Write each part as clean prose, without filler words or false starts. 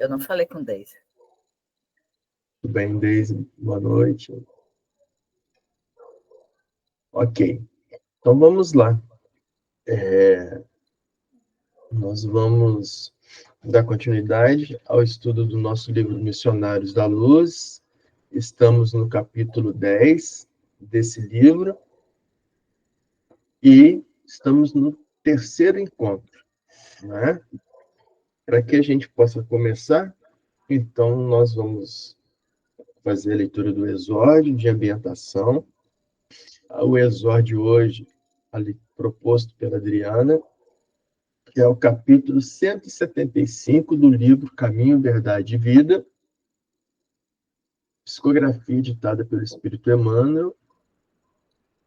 Eu não falei com Deise. Tudo bem, Deise? Boa noite. Ok. Então, vamos lá. Nós vamos dar continuidade ao estudo do nosso livro Missionários da Luz. Estamos no capítulo 10 desse livro e estamos no terceiro encontro, né? Para que a gente possa começar, então nós vamos fazer a leitura do exórdio de ambientação. O exórdio hoje, ali proposto pela Adriana, que é o capítulo 175 do livro Caminho, Verdade e Vida, psicografia editada pelo Espírito Emmanuel,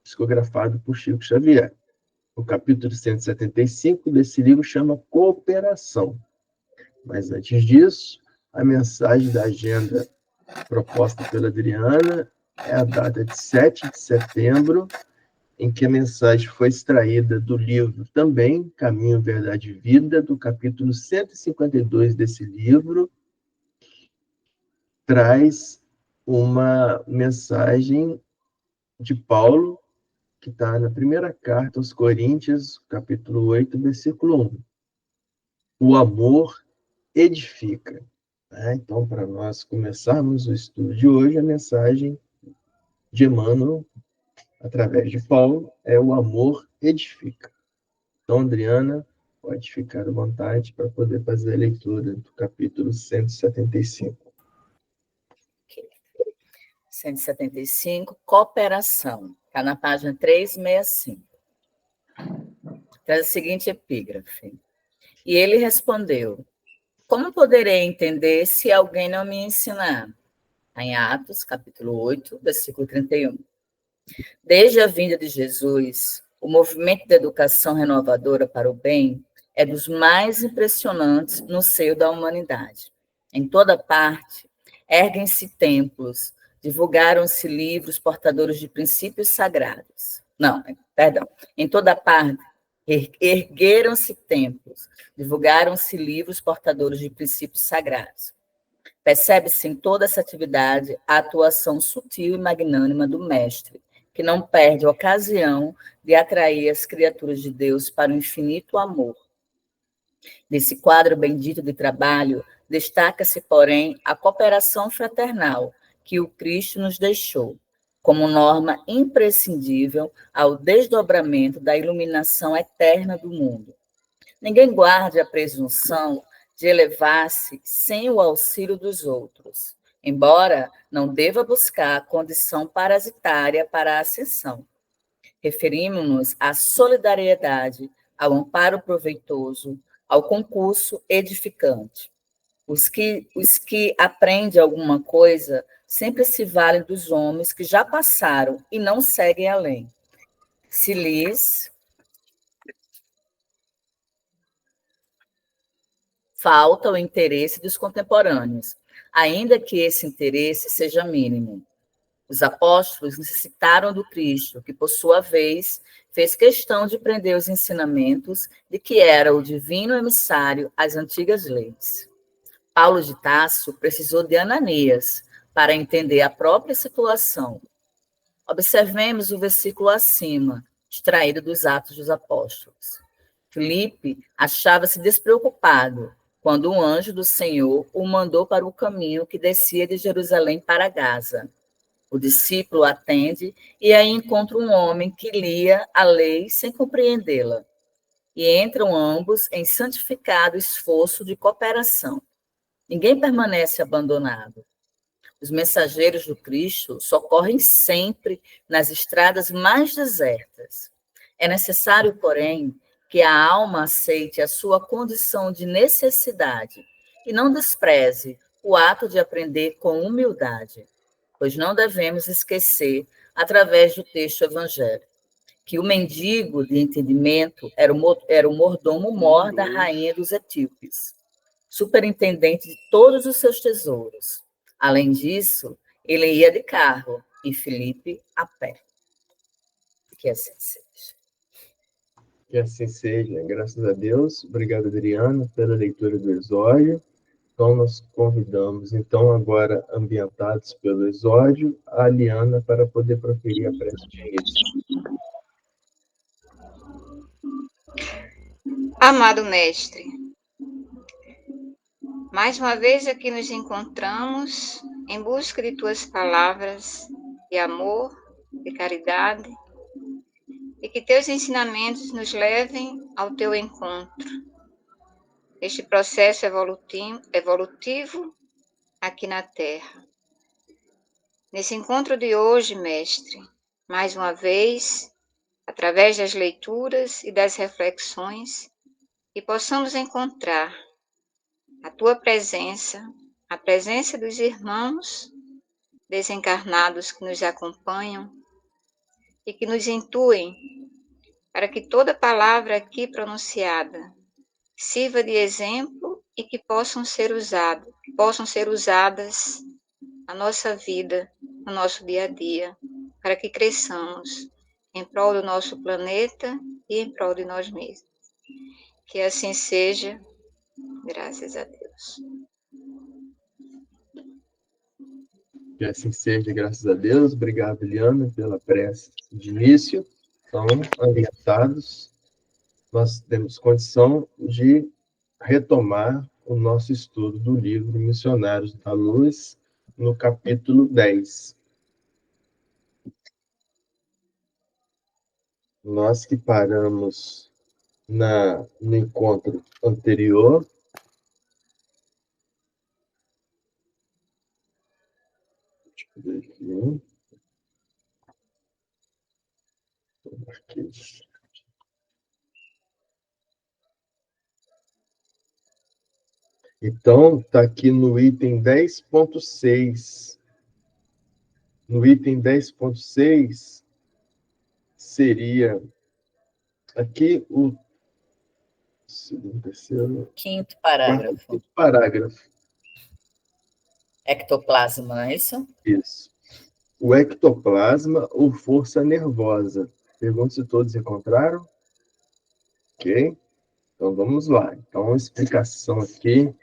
psicografado por Chico Xavier. O capítulo 175 desse livro chama Cooperação. Mas antes disso, a mensagem da agenda proposta pela Adriana é a data de 7 de setembro, em que a mensagem foi extraída do livro também, Caminho, Verdade e Vida, do capítulo 152 desse livro, traz uma mensagem de Paulo, que está na primeira carta aos Coríntios, capítulo 8, versículo 1. O amor edifica. Então, para nós começarmos o estudo de hoje, a mensagem de Emmanuel, através de Paulo, é o amor edifica. Então, Adriana, pode ficar à vontade para poder fazer a leitura do capítulo 175. 175, cooperação. Está na página 365. Traz a seguinte epígrafe. E ele respondeu: como poderei entender se alguém não me ensinar? Em Atos, capítulo 8, versículo 31. Desde a vinda de Jesus, o movimento de educação renovadora para o bem é dos mais impressionantes no seio da humanidade. Em toda parte, erguem-se templos, divulgaram-se livros portadores de princípios sagrados. Em toda parte, ergueram-se templos, divulgaram-se livros portadores de princípios sagrados. Percebe-se em toda essa atividade a atuação sutil e magnânima do Mestre, que não perde a ocasião de atrair as criaturas de Deus para o infinito amor. Nesse quadro bendito de trabalho, destaca-se, porém, a cooperação fraternal que o Cristo nos deixou, como norma imprescindível ao desdobramento da iluminação eterna do mundo. Ninguém guarde a presunção de elevar-se sem o auxílio dos outros, embora não deva buscar a condição parasitária para a ascensão. Referimos-nos à solidariedade, ao amparo proveitoso, ao concurso edificante. Os que aprendem alguma coisa sempre se valem dos homens que já passaram e não seguem além. Se lhes falta o interesse dos contemporâneos, ainda que esse interesse seja mínimo. Os apóstolos necessitaram do Cristo, que, por sua vez, fez questão de prender os ensinamentos de que era o divino emissário às antigas leis. Paulo de Tarso precisou de Ananias para entender a própria situação. Observemos o versículo acima, extraído dos Atos dos Apóstolos. Filipe achava-se despreocupado quando um anjo do Senhor o mandou para o caminho que descia de Jerusalém para Gaza. O discípulo atende e aí encontra um homem que lia a lei sem compreendê-la. E entram ambos em santificado esforço de cooperação. Ninguém permanece abandonado. Os mensageiros do Cristo socorrem sempre nas estradas mais desertas. É necessário, porém, que a alma aceite a sua condição de necessidade e não despreze o ato de aprender com humildade, pois não devemos esquecer, através do texto evangélico, que o mendigo de entendimento era o mordomo-mor da rainha dos etíopes, superintendente de todos os seus tesouros. Além disso, ele ia de carro e Filipe a pé. Que assim seja. Que assim seja, graças a Deus. Obrigado, Adriana, pela leitura do exórdio. Então, nós convidamos, então, agora, ambientados pelo exórdio, a Aliana para poder proferir a prece de início. Amado Mestre, mais uma vez aqui nos encontramos em busca de Tuas palavras de amor, de caridade, e que Teus ensinamentos nos levem ao Teu encontro. Este processo evolutivo aqui na Terra. Nesse encontro de hoje, Mestre, mais uma vez, através das leituras e das reflexões, que possamos encontrar a Tua presença, a presença dos irmãos desencarnados que nos acompanham e que nos intuem para que toda palavra aqui pronunciada sirva de exemplo e que possam ser usadas na nossa vida, no nosso dia a dia, para que cresçamos em prol do nosso planeta e em prol de nós mesmos. Que assim seja, graças a Deus. Que assim seja, graças a Deus. Obrigado, Eliana, pela prece de início. Então, ambientados, nós temos condição de retomar o nosso estudo do livro Missionários da Luz, no capítulo 10. Nós que paramos no encontro anterior, deixa eu ver aqui. Então, está aqui no item 10.6. No item 10.6, seria aqui o segundo, terceiro, Quinto parágrafo. Quinto parágrafo. Ectoplasma, não é isso? Isso. O ectoplasma ou força nervosa. Pergunto se todos encontraram. Ok? Então, vamos lá. Então, uma explicação aqui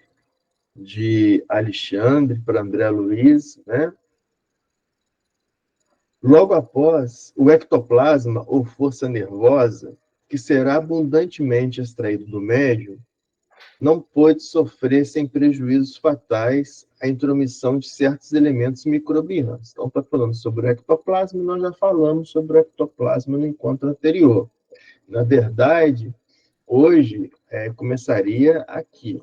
de Alexandre para André Luiz, né? Logo após, o ectoplasma ou força nervosa, que será abundantemente extraído do médium, não pôde sofrer sem prejuízos fatais a intromissão de certos elementos microbianos. Então, está falando sobre o ectoplasma, e nós já falamos sobre o ectoplasma no encontro anterior. Na verdade, hoje, começaria aqui.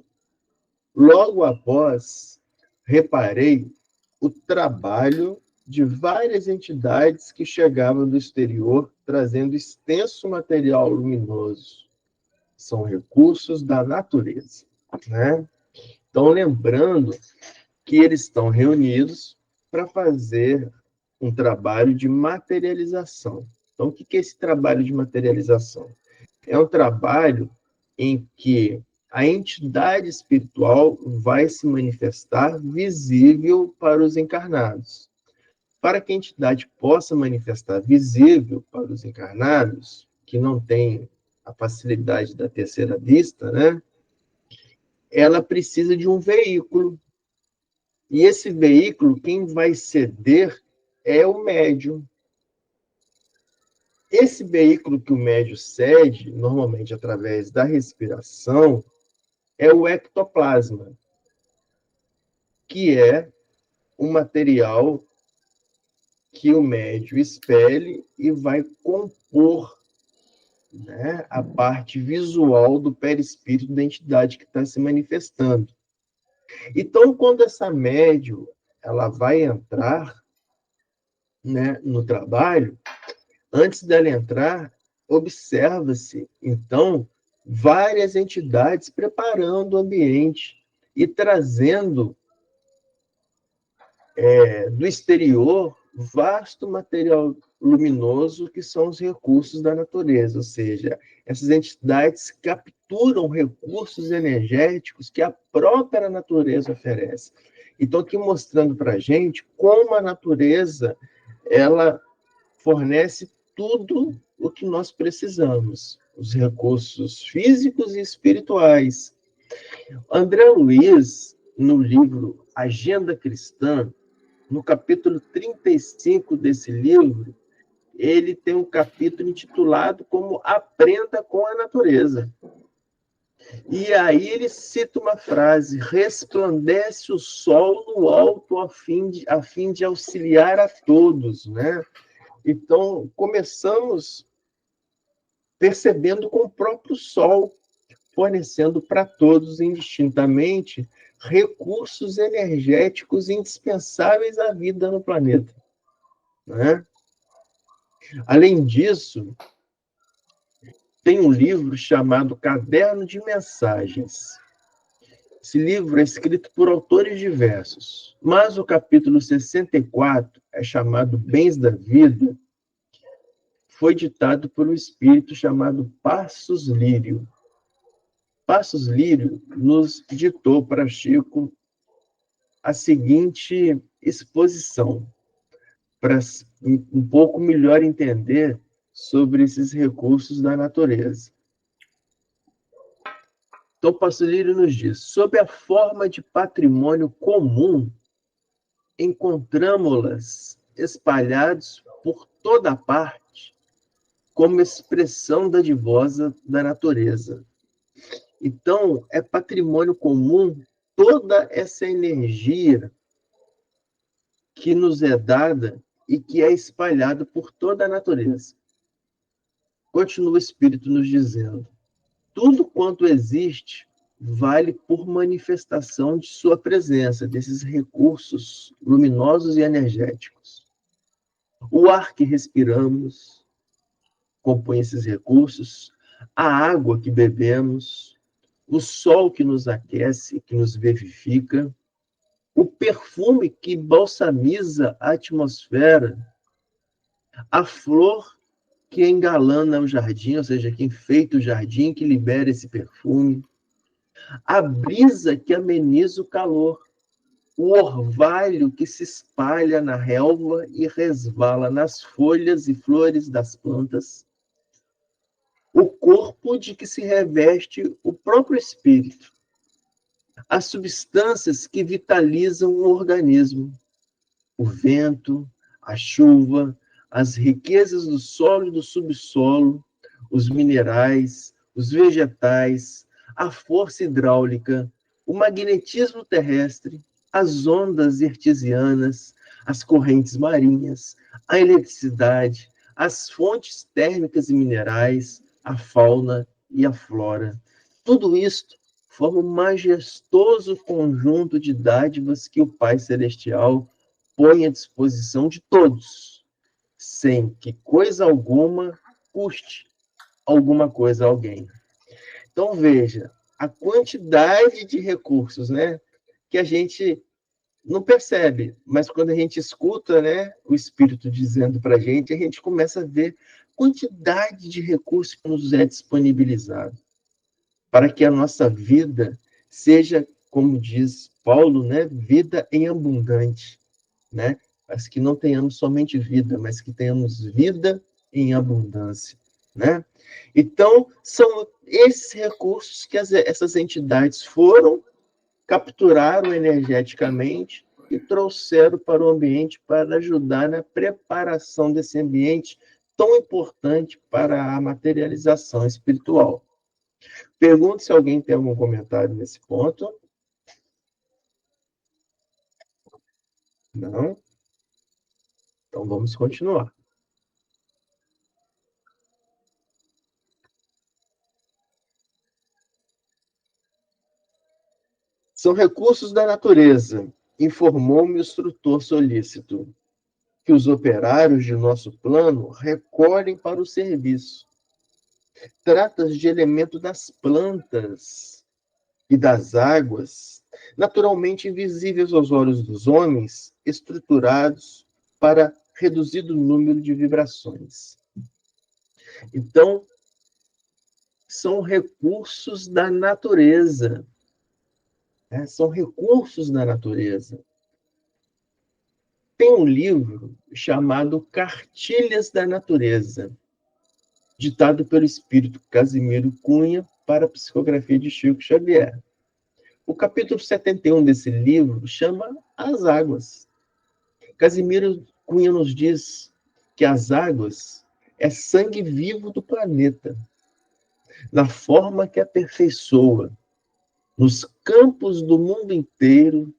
Logo após, reparei o trabalho de várias entidades que chegavam do exterior, trazendo extenso material luminoso. São recursos da natureza, né? Então, lembrando que eles estão reunidos para fazer um trabalho de materialização. Então, o que é esse trabalho de materialização? É um trabalho em que a entidade espiritual vai se manifestar visível para os encarnados. Para que a entidade possa manifestar visível para os encarnados, que não tem a facilidade da terceira vista, né? Ela precisa de um veículo. E esse veículo, quem vai ceder é o médium. Esse veículo que o médium cede, normalmente através da respiração, é o ectoplasma, que é o material que o médium expele e vai compor, né, a parte visual do perispírito da entidade que está se manifestando. Então, quando essa médium ela vai entrar, né, no trabalho, antes dela entrar, observa-se, então, várias entidades preparando o ambiente e trazendo do exterior vasto material luminoso que são os recursos da natureza, ou seja, essas entidades capturam recursos energéticos que a própria natureza oferece. Então, aqui mostrando para a gente como a natureza ela fornece tudo o que nós precisamos, os recursos físicos e espirituais. André Luiz, no livro Agenda Cristã, no capítulo 35 desse livro, ele tem um capítulo intitulado como Aprenda com a Natureza. E aí ele cita uma frase: resplandece o sol no alto a fim de auxiliar a todos, né? Então, começamos percebendo com o próprio sol, fornecendo para todos indistintamente recursos energéticos indispensáveis à vida no planeta, né? Além disso, tem um livro chamado Caderno de Mensagens. Esse livro é escrito por autores diversos, mas o capítulo 64 é chamado Bens da Vida, foi ditado por um espírito chamado Passos Lírio. Passos Lírio nos ditou para Chico a seguinte exposição, para um pouco melhor entender sobre esses recursos da natureza. Então, Passos Lírio nos diz: sob a forma de patrimônio comum, encontramos-las espalhados por toda parte, como expressão dadivosa da natureza. Então, é patrimônio comum toda essa energia que nos é dada e que é espalhada por toda a natureza. Continua o Espírito nos dizendo: tudo quanto existe vale por manifestação de sua presença, desses recursos luminosos e energéticos. O ar que respiramos compõe esses recursos, a água que bebemos, o sol que nos aquece, que nos vivifica, o perfume que balsamiza a atmosfera, a flor que engalana o jardim, ou seja, que enfeita o jardim, que libera esse perfume, a brisa que ameniza o calor, o orvalho que se espalha na relva e resvala nas folhas e flores das plantas, o corpo de que se reveste o próprio espírito, as substâncias que vitalizam o organismo, o vento, a chuva, as riquezas do solo e do subsolo, os minerais, os vegetais, a força hidráulica, o magnetismo terrestre, as ondas artesianas, as correntes marinhas, a eletricidade, as fontes térmicas e minerais, a fauna e a flora. Tudo isto forma um majestoso conjunto de dádivas que o Pai Celestial põe à disposição de todos, sem que coisa alguma custe alguma coisa a alguém. Então, veja, a quantidade de recursos, né, que a gente não percebe, mas quando a gente escuta, né, o Espírito dizendo para a gente começa a ver a quantidade de recursos que nos é disponibilizado para que a nossa vida seja, como diz Paulo, né, vida em abundante, né? Mas que não tenhamos somente vida, mas que tenhamos vida em abundância, né? Então, são esses recursos que essas entidades capturaram energeticamente e trouxeram para o ambiente para ajudar na preparação desse ambiente tão importante para a materialização espiritual. Pergunto se alguém tem algum comentário nesse ponto. Não? Então vamos continuar. São recursos da natureza, informou-me o instrutor solícito, que os operários de nosso plano recolhem para o serviço. Trata-se de elemento das plantas e das águas, naturalmente invisíveis aos olhos dos homens, estruturados para reduzido número de vibrações. Então, são recursos da natureza. São recursos da natureza. Tem um livro chamado Cartilhas da Natureza, ditado pelo espírito Casimiro Cunha para a psicografia de Chico Xavier. O capítulo 71 desse livro chama As Águas. Casimiro Cunha nos diz que as águas é sangue vivo do planeta, na forma que aperfeiçoa. Nos campos do mundo inteiro,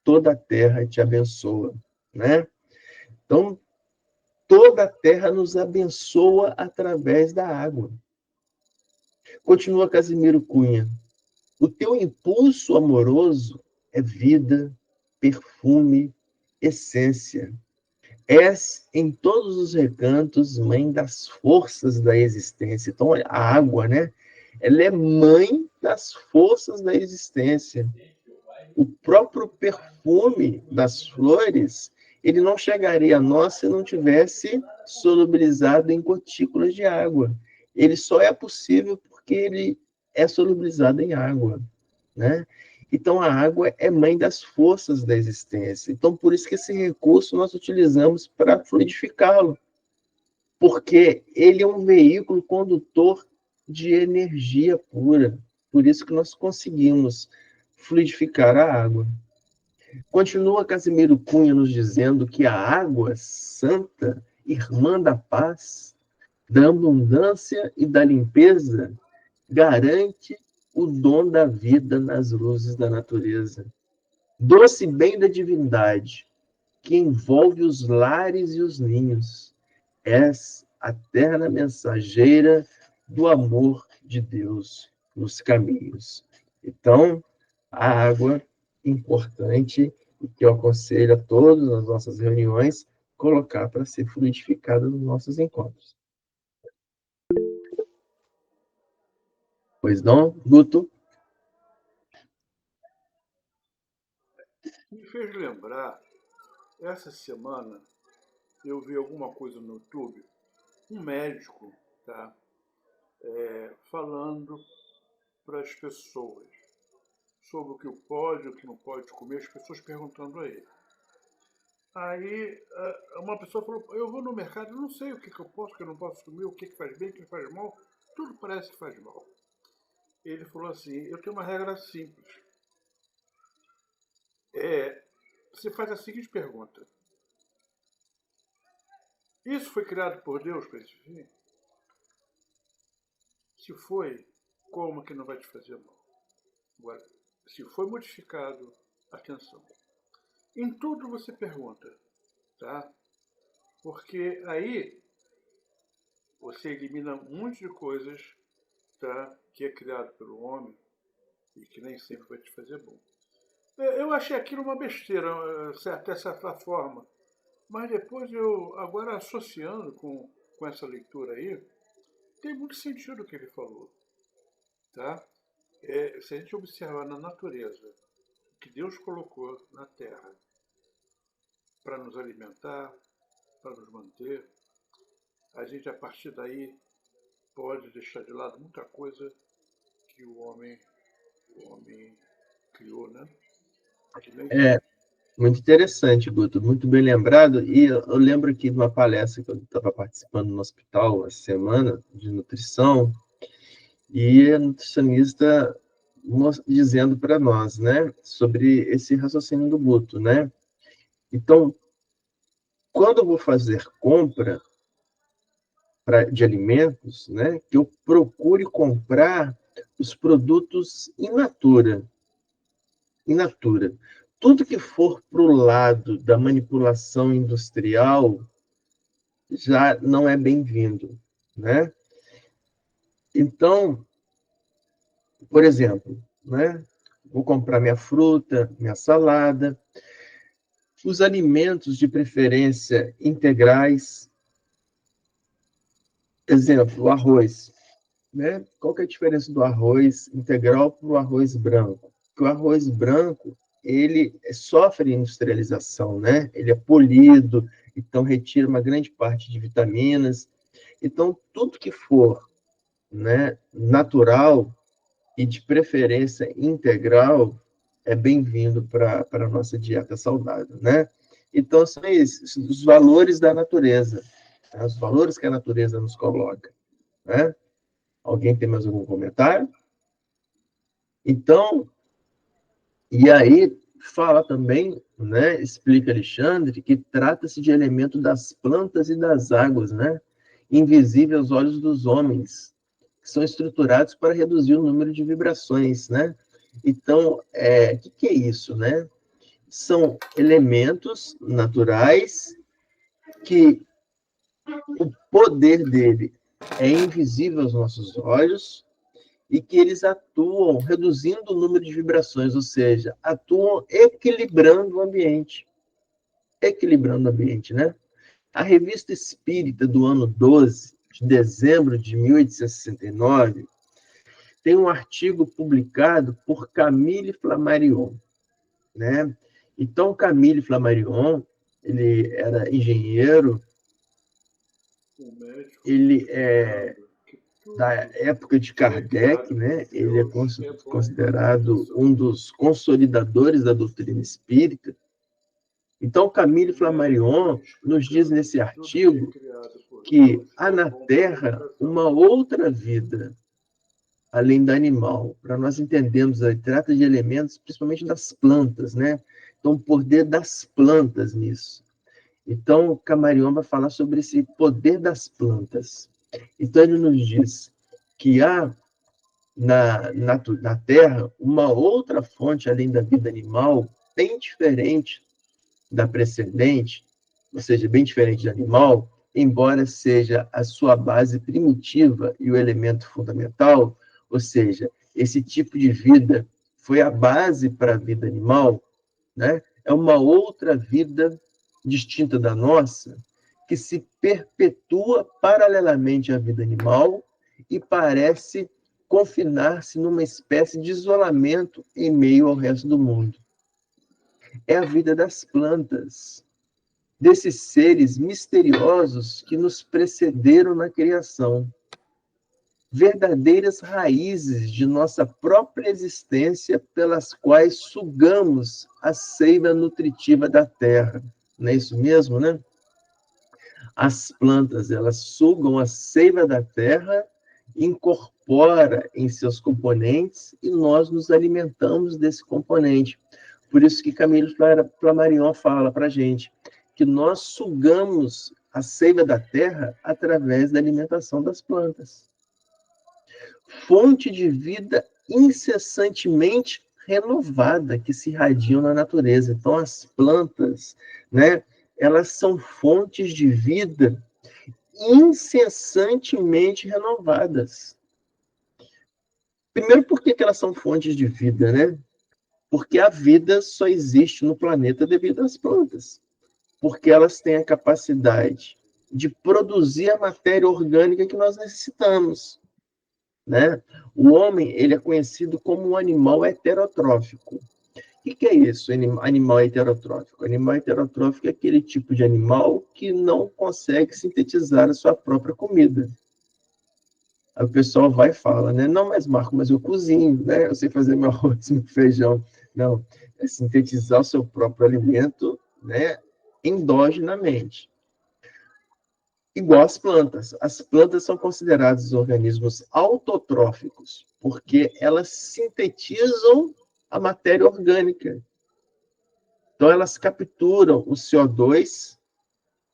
toda a terra te abençoa, né? Então, toda a terra nos abençoa através da água. Continua Casimiro Cunha. O teu impulso amoroso é vida, perfume, essência. És, em todos os recantos, mãe das forças da existência. Então, a água, né? Ela é mãe das forças da existência. O próprio perfume das flores, ele não chegaria a nós se não tivesse solubilizado em gotículas de água. Ele só é possível porque ele é solubilizado em água, né? Então, a água é mãe das forças da existência. Então, por isso que esse recurso nós utilizamos para fluidificá-lo, porque ele é um veículo condutor de energia pura. Por isso que nós conseguimos fluidificar a água. Continua Casimiro Cunha nos dizendo que a água santa, irmã da paz, da abundância e da limpeza, garante o dom da vida nas luzes da natureza. Doce bem da divindade, que envolve os lares e os ninhos. És a terna mensageira do amor de Deus nos caminhos. Então, a água importante e que eu aconselho a todos nas nossas reuniões colocar para ser fluidificada nos nossos encontros. Pois não, Guto? Me fez lembrar, essa semana eu vi alguma coisa no YouTube, um médico, tá, falando para as pessoas sobre o que pode e o que não pode comer, as pessoas perguntando a ele. Aí uma pessoa falou, eu vou no mercado, eu não sei o que eu posso, o que eu não posso comer, o que faz bem, o que faz mal, tudo parece que faz mal. Ele falou assim, eu tenho uma regra simples. Você faz a seguinte pergunta. Isso foi criado por Deus para esse fim? Se foi, como que não vai te fazer mal? Agora, se foi modificado, atenção. Em tudo você pergunta, tá? Porque aí você elimina um monte de coisas, tá? Que é criado pelo homem e que nem sempre vai te fazer bom. Eu achei aquilo uma besteira, até certa forma. Mas depois agora associando com essa leitura aí, tem muito sentido o que ele falou. Tá? Se a gente observar na natureza, o que Deus colocou na Terra para nos alimentar, para nos manter, a gente a partir daí pode deixar de lado muita coisa que o homem criou, né? Muito interessante, Guto, muito bem lembrado. E eu lembro aqui de uma palestra que eu estava participando no hospital essa semana, de nutrição, e a nutricionista dizendo para nós, né, sobre esse raciocínio do Guto, né? Então, quando eu vou fazer compra de alimentos, né, que eu procure comprar os produtos in natura. In natura. Tudo que for para o lado da manipulação industrial já não é bem-vindo, né? Então, por exemplo, né? Vou comprar minha fruta, minha salada, os alimentos de preferência integrais. Exemplo, o arroz, né? Qual que é a diferença do arroz integral para o arroz branco? Que o arroz branco ele sofre industrialização, né? Ele é polido, então retira uma grande parte de vitaminas. Então, tudo que for, né, natural e de preferência integral é bem-vindo para a nossa dieta saudável, né? Então, são esses os valores da natureza, né? Os valores que a natureza nos coloca, né? Alguém tem mais algum comentário? Então, E aí fala também, né, explica Alexandre, que trata-se de elemento das plantas e das águas, né, invisível aos olhos dos homens, que são estruturados para reduzir o número de vibrações, né? Então, o que é isso, né? São elementos naturais que o poder dele é invisível aos nossos olhos e que eles atuam reduzindo o número de vibrações, ou seja, atuam equilibrando o ambiente. Equilibrando o ambiente, né? A Revista Espírita do ano 12, de dezembro de 1869, tem um artigo publicado por Camille Flammarion, né? Então, Camille Flammarion, ele era engenheiro, ele é da época de Kardec, né? Ele é considerado um dos consolidadores da doutrina espírita. Então, Camille Flammarion nos diz nesse artigo que há na Terra uma outra vida, além da animal. Para nós entendermos, trata de elementos, principalmente das plantas, né? Então, o poder das plantas nisso. Então, Camarion vai falar sobre esse poder das plantas. Então, ele nos diz que há na Terra uma outra fonte, além da vida animal, bem diferente da precedente, ou seja, bem diferente do animal, embora seja a sua base primitiva e o elemento fundamental, ou seja, esse tipo de vida foi a base para a vida animal, né? É uma outra vida distinta da nossa, que se perpetua paralelamente à vida animal e parece confinar-se numa espécie de isolamento em meio ao resto do mundo. É a vida das plantas, desses seres misteriosos que nos precederam na criação, verdadeiras raízes de nossa própria existência pelas quais sugamos a seiva nutritiva da terra. Não é isso mesmo, né? As plantas, elas sugam a seiva da terra, incorpora em seus componentes e nós nos alimentamos desse componente. Por isso que Camille Flammarion fala para a gente que nós sugamos a seiva da terra através da alimentação das plantas. Fonte de vida incessantemente renovada que se irradiam na natureza. Então, as plantas, né, elas são fontes de vida incessantemente renovadas. Primeiro, por que elas são fontes de vida, né? Porque a vida só existe no planeta devido às plantas. Porque elas têm a capacidade de produzir a matéria orgânica que nós necessitamos, né? O homem, ele é conhecido como um animal heterotrófico. O que é isso, animal heterotrófico? Animal heterotrófico é aquele tipo de animal que não consegue sintetizar a sua própria comida. Aí o pessoal vai e fala, né? Não, mas Marco, mas eu cozinho, né? Eu sei fazer meu arroz, meu feijão. Não, é sintetizar o seu próprio alimento, né? Endogenamente. Igual as plantas. As plantas são consideradas organismos autotróficos, porque elas sintetizam a matéria orgânica. Então, elas capturam o CO2,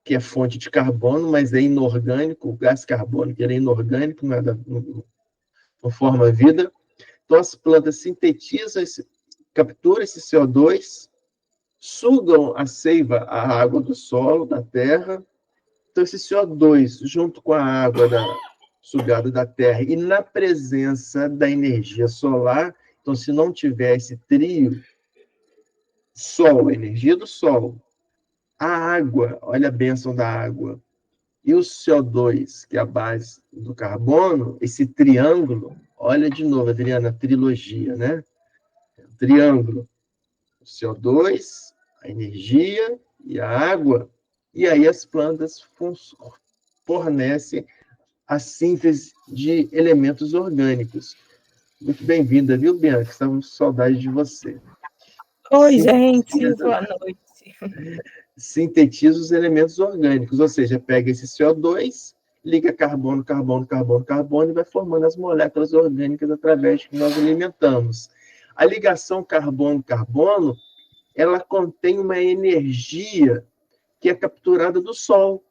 que é fonte de carbono, mas é inorgânico, o gás carbônico ele é inorgânico, não forma vida. Então, as plantas sintetizam, capturam esse CO2, sugam a seiva, a água do solo, da terra. Então, esse CO2, junto com a água sugada da terra e na presença da energia solar, então, se não tiver esse trio, sol, a energia do sol, a água, olha a bênção da água, e o CO2, que é a base do carbono, esse triângulo, olha de novo, Adriana, a trilogia, né? Triângulo, o CO2, a energia e a água, e aí as plantas fornecem a síntese de elementos orgânicos. Muito bem-vinda, viu, Bianca? Estamos com saudade de você. Oi, gente, boa noite. Sintetiza os elementos orgânicos, ou seja, pega esse CO2, liga carbono, carbono, carbono, carbono e vai formando as moléculas orgânicas através que nós alimentamos. A ligação carbono-carbono, ela contém uma energia que é capturada do Sol.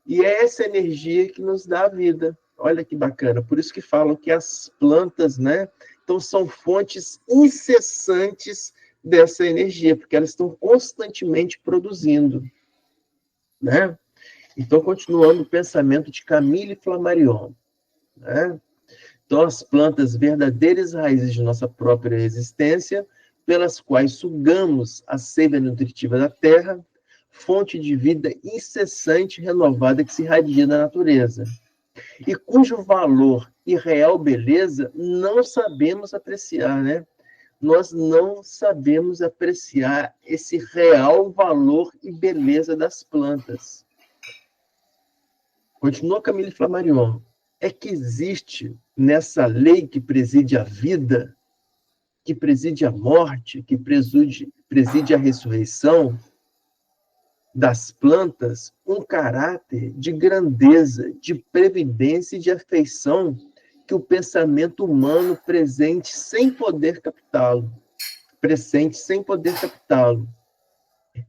E é essa energia que nos dá a vida. Olha que bacana. Por isso que falam que as plantas, né? Então, são fontes incessantes dessa energia, porque elas estão constantemente produzindo, né? Então, continuando o pensamento de Camille Flammarion, né? Então, as plantas, verdadeiras raízes de nossa própria existência, pelas quais sugamos a seiva nutritiva da terra, fonte de vida incessante e renovada que se irradia da natureza, e cujo valor e real beleza não sabemos apreciar, né? Nós não sabemos apreciar esse real valor e beleza das plantas. Continua Camille Flammarion. É que existe nessa lei que preside a vida, que preside a morte, que preside a ressurreição das plantas, um caráter de grandeza, de previdência e de afeição que o pensamento humano presente sem poder captá-lo.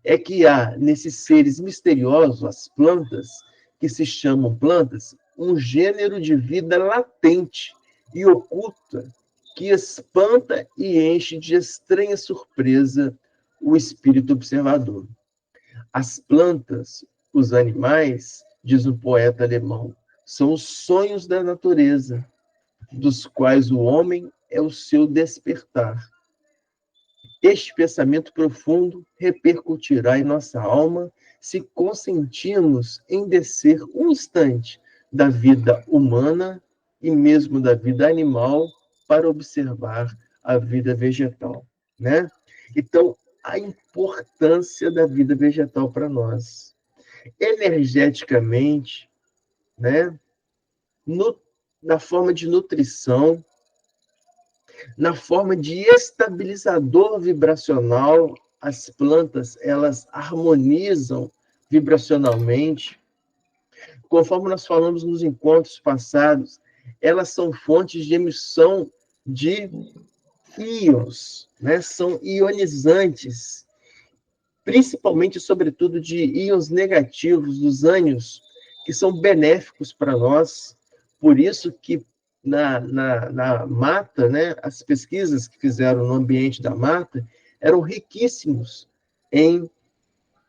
É que há nesses seres misteriosos, as plantas, que se chamam plantas, um gênero de vida latente e oculta que espanta e enche de estranha surpresa o espírito observador. As plantas, os animais, diz um poeta alemão, são os sonhos da natureza, dos quais o homem é o seu despertar. Este pensamento profundo repercutirá em nossa alma se consentirmos em descer um instante da vida humana e mesmo da vida animal para observar a vida vegetal, né? Então, a importância da vida vegetal para nós. Energeticamente, né? Na forma de nutrição, na forma de estabilizador vibracional, as plantas, elas harmonizam vibracionalmente. Conforme nós falamos nos encontros passados, elas são fontes de emissão de íons, né? São ionizantes, principalmente, sobretudo, de íons negativos, dos ânions, que são benéficos para nós. Por isso que na mata, né, as pesquisas que fizeram no ambiente da mata eram riquíssimos em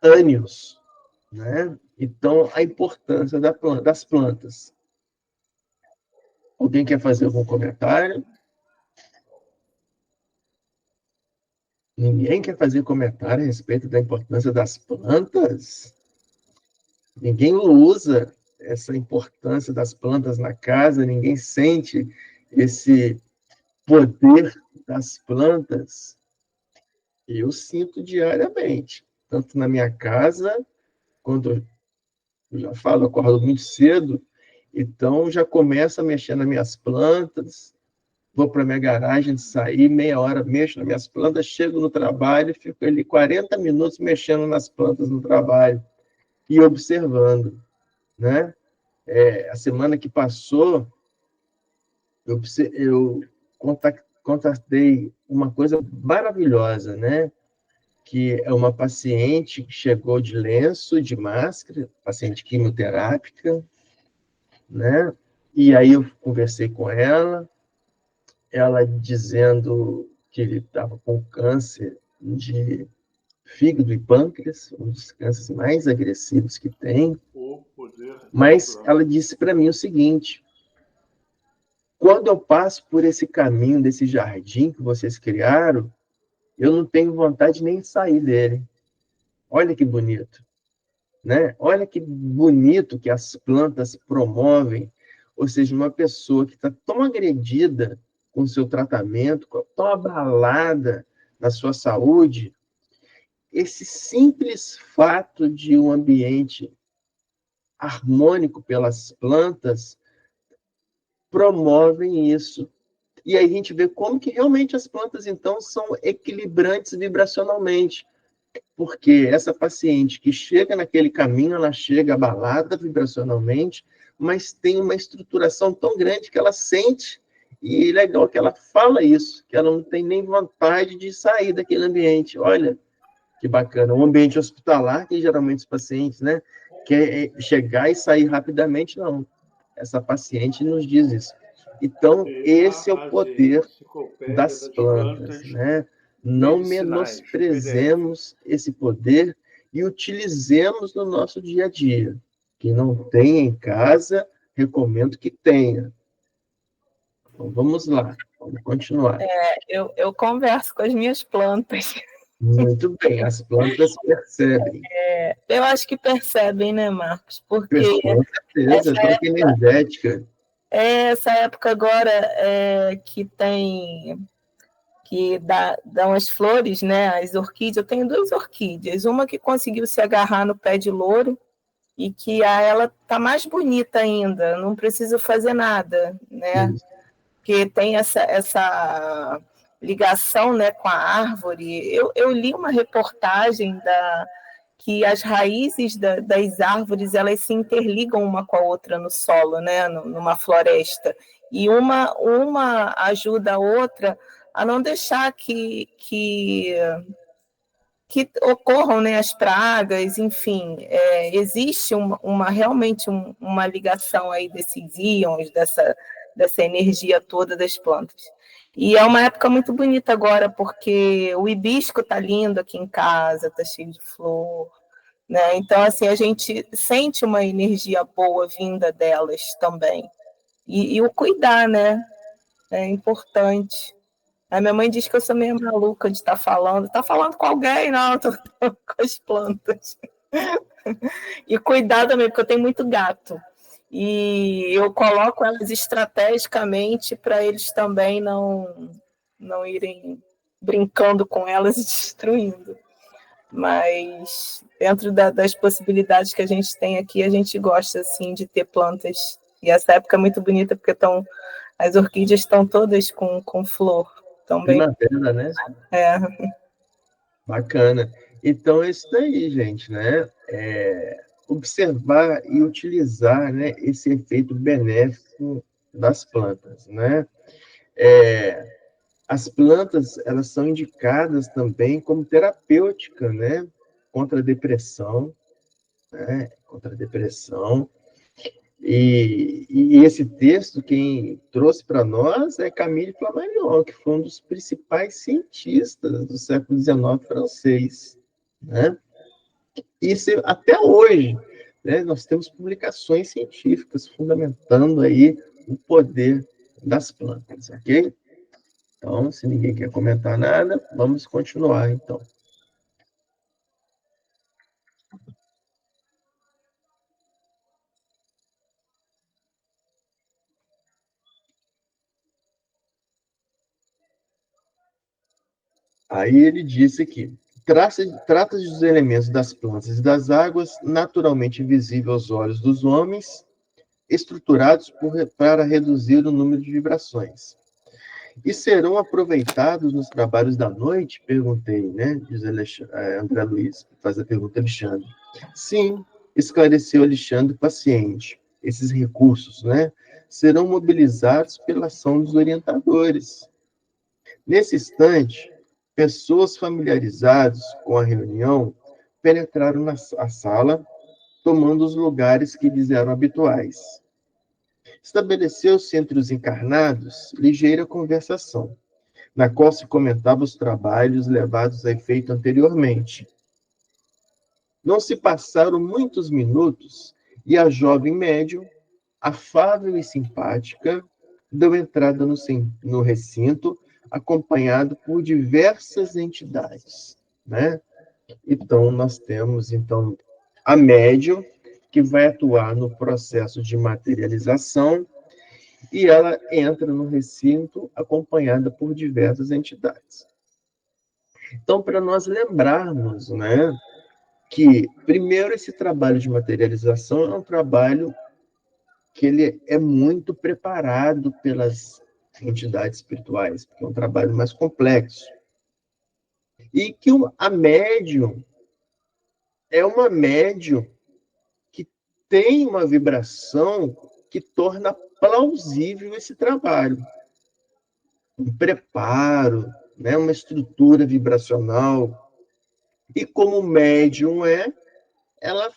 ânions, né? Então, a importância das plantas. Alguém quer fazer algum comentário? Ninguém quer fazer comentário a respeito da importância das plantas? Ninguém usa essa importância das plantas na casa, ninguém sente esse poder das plantas. Eu sinto diariamente, tanto na minha casa, quando eu já falo, eu acordo muito cedo, então já começo a mexer nas minhas plantas, vou para a minha garagem, sair, meia hora, mexo nas minhas plantas, chego no trabalho, fico ali 40 minutos mexendo nas plantas no trabalho e observando, né? A semana que passou, eu contatei uma coisa maravilhosa, né? Que é uma paciente que chegou de lenço, de máscara, paciente quimioterápica, né? E aí eu conversei com ela dizendo que ele estava com câncer de fígado e pâncreas, um dos cânceres mais agressivos que tem. Mas ela disse para mim o seguinte: quando eu passo por esse caminho, desse jardim que vocês criaram, eu não tenho vontade nem de sair dele. Olha que bonito, né? Olha que bonito que as plantas promovem, ou seja, uma pessoa que está tão agredida com o seu tratamento, tão abalada na sua saúde, esse simples fato de um ambiente harmônico pelas plantas promovem isso. E aí a gente vê como que realmente as plantas, então, são equilibrantes vibracionalmente. Porque essa paciente que chega naquele caminho, ela chega abalada vibracionalmente, mas tem uma estruturação tão grande que ela sente E legal que ela fala isso, que ela não tem nem vontade de sair daquele ambiente. Olha, que bacana. Um ambiente hospitalar, que geralmente os pacientes, né, quer chegar e sair rapidamente, não. Essa paciente nos diz isso. Então, esse é o A poder enciclopédia das plantas, né? Não medicinais, o PDF. menosprezemos esse poder e utilizemos no nosso dia a dia. Quem não tem em casa, recomendo que tenha. Então, vamos lá, vamos continuar. Eu converso com as minhas plantas. Muito bem, as plantas percebem. Eu acho que percebem, né, Marcos? Porque Com certeza, troca energética. essa época agora que tem que dão as flores, né? As orquídeas. Eu tenho 2 orquídeas, uma que conseguiu se agarrar no pé de louro e que ela tá mais bonita ainda, não preciso fazer nada, né? Isso. Que tem essa ligação, né, com a árvore. Eu li uma reportagem que as raízes das árvores elas se interligam uma com a outra no solo, né, numa floresta, e uma ajuda a outra a não deixar que ocorram, né, as pragas, enfim, existe realmente uma ligação aí desses íons, dessa energia toda das plantas. E é uma época muito bonita agora, porque o hibisco está lindo aqui em casa, está cheio de flor, né? Então, assim, a gente sente uma energia boa vinda delas também. E o cuidar, né? É importante. A minha mãe diz que eu sou meio maluca de estar falando. Está falando com alguém? Não, estou falando com as plantas. E cuidar também, porque eu tenho muito gato. E eu coloco elas estrategicamente para eles também não irem brincando com elas e destruindo. Mas dentro das possibilidades que a gente tem aqui, a gente gosta assim, de ter plantas. E essa época é muito bonita, porque as orquídeas estão todas com flor. Primavera, né? É. Bacana. Então, é isso daí, gente, né? Observar e utilizar, né, esse efeito benéfico das plantas, né? As plantas, elas são indicadas também como terapêutica, né? Contra a depressão, né? Contra a depressão. E esse texto, quem trouxe para nós é Camille Flammarion, que foi um dos principais cientistas do século XIX francês, né? Isso até hoje, né, nós temos publicações científicas fundamentando aí o poder das plantas, ok? Então, se ninguém quer comentar nada, vamos continuar, então. Aí ele disse aqui, trata-se dos elementos das plantas e das águas naturalmente invisíveis aos olhos dos homens, estruturados para reduzir o número de vibrações. E serão aproveitados nos trabalhos da noite? Perguntei, né? Diz André Luiz, faz a pergunta Alexandre. Sim, esclareceu Alexandre paciente. Esses recursos, né? Serão mobilizados pela ação dos orientadores. Nesse instante, pessoas familiarizadas com a reunião penetraram na sala, tomando os lugares que lhes eram habituais. Estabeleceu-se entre os encarnados ligeira conversação, na qual se comentava os trabalhos levados a efeito anteriormente. Não se passaram muitos minutos e a jovem médium, afável e simpática, deu entrada no recinto, acompanhado por diversas entidades, né? Então, nós temos a médium, que vai atuar no processo de materialização, e ela entra no recinto acompanhada por diversas entidades. Então, para nós lembrarmos, né, que, primeiro, esse trabalho de materialização é um trabalho que ele é muito preparado pelas entidades espirituais, porque é um trabalho mais complexo. E que a médium é uma médium que tem uma vibração que torna plausível esse trabalho. um preparo, né, uma estrutura vibracional. E como o médium ela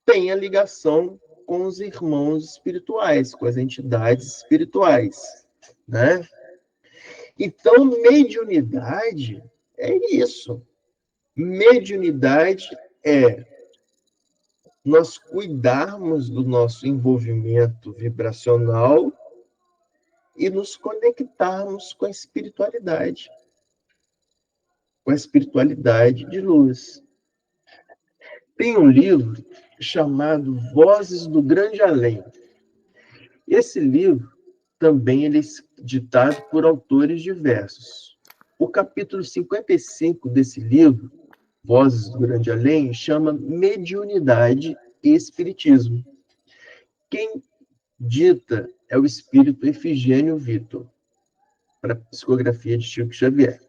tem a ligação com os irmãos espirituais, com as entidades espirituais, né? Então, mediunidade é isso. Mediunidade é nós cuidarmos do nosso envolvimento vibracional e nos conectarmos com a espiritualidade de luz. Tem um livro chamado Vozes do Grande Além. Esse livro também ele é ditado por autores diversos. O capítulo 55 desse livro, Vozes do Grande Além, chama Mediunidade e Espiritismo. Quem dita é o espírito Efigênio Vitor, para a psicografia de Chico Xavier.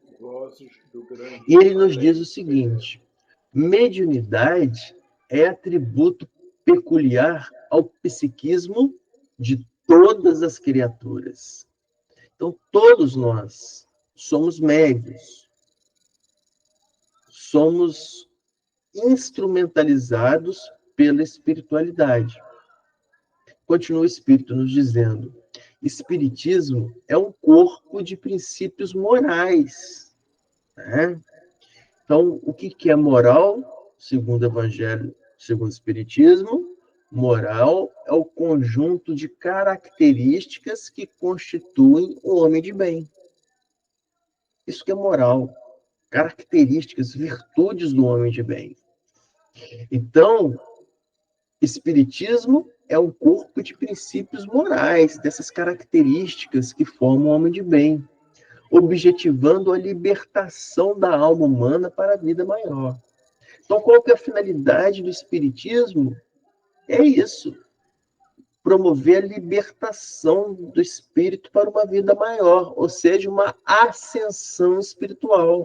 E ele nos diz o seguinte: mediunidade é atributo peculiar ao psiquismo de todas as criaturas. Então, todos nós somos médiuns, somos instrumentalizados pela espiritualidade. Continua o Espírito nos dizendo: Espiritismo é um corpo de princípios morais. Né? Então, o que é moral, segundo o Evangelho, segundo o Espiritismo? Moral é o conjunto de características que constituem o homem de bem. Isso que é moral. Características, virtudes do homem de bem. Então, Espiritismo é um corpo de princípios morais, dessas características que formam o homem de bem, objetivando a libertação da alma humana para a vida maior. Então, qual que é a finalidade do Espiritismo? É isso, promover a libertação do espírito para uma vida maior, ou seja, uma ascensão espiritual.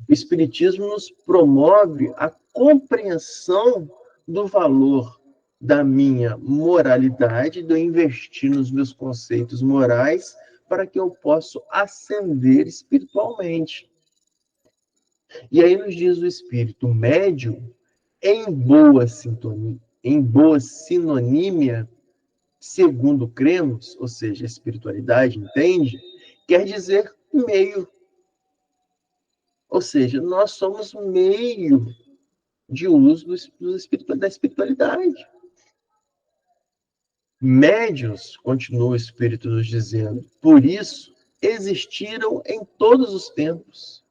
O Espiritismo nos promove a compreensão do valor da minha moralidade, de eu investir nos meus conceitos morais para que eu possa ascender espiritualmente. E aí nos diz o Espírito médium, em boa sintonia, em boa sinonímia, segundo cremos, ou seja, a espiritualidade entende, quer dizer meio. Ou seja, nós somos meio de uso da espiritualidade. Médiuns, continua o Espírito nos dizendo, por isso existiram em todos os tempos.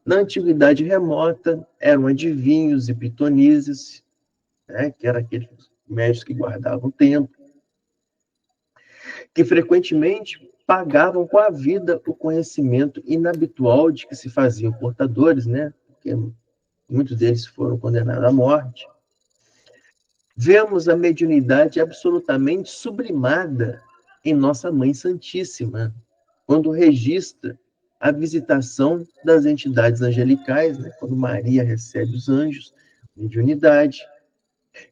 Na antiguidade remota, eram adivinhos e pitonisas, né, que eram aqueles médiuns que guardavam o tempo, que frequentemente pagavam com a vida o conhecimento inabitual de que se faziam portadores, né, porque muitos deles foram condenados à morte. Vemos a mediunidade absolutamente sublimada em Nossa Mãe Santíssima, quando registra a visitação das entidades angelicais, né? Quando Maria recebe os anjos, mediunidade.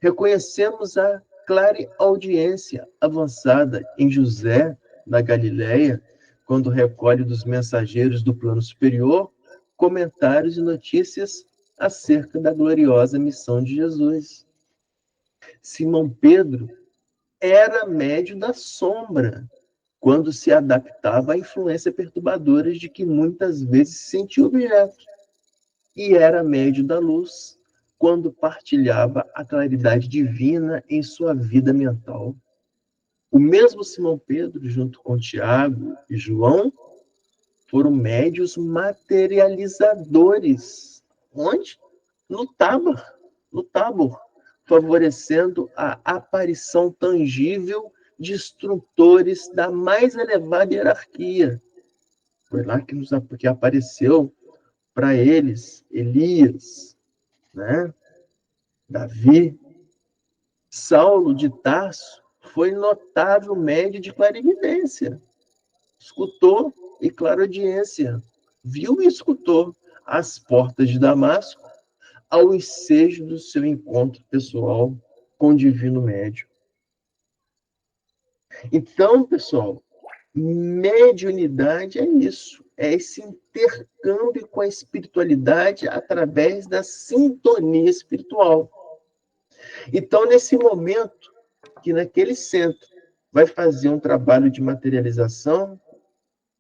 Reconhecemos a clareaudiência avançada em José da Galileia, quando recolhe dos mensageiros do plano superior comentários e notícias acerca da gloriosa missão de Jesus. Simão Pedro era médium da sombra, quando se adaptava à influência perturbadora de que muitas vezes se sentia objeto. E era médium da luz, quando partilhava a claridade divina em sua vida mental. O mesmo Simão Pedro, junto com Tiago e João, foram médiuns materializadores. Onde? No Tábor, favorecendo a aparição tangível de instrutores da mais elevada hierarquia. Foi lá que apareceu para eles Elias, né? Davi. Saulo de Tarso foi notável médium de clarividência. Escutou e clareaudiência. Viu e escutou às portas de Damasco ao ensejo do seu encontro pessoal com o divino médium. Então, pessoal, mediunidade é isso, é esse intercâmbio com a espiritualidade através da sintonia espiritual. Então, nesse momento, que naquele centro vai fazer um trabalho de materialização,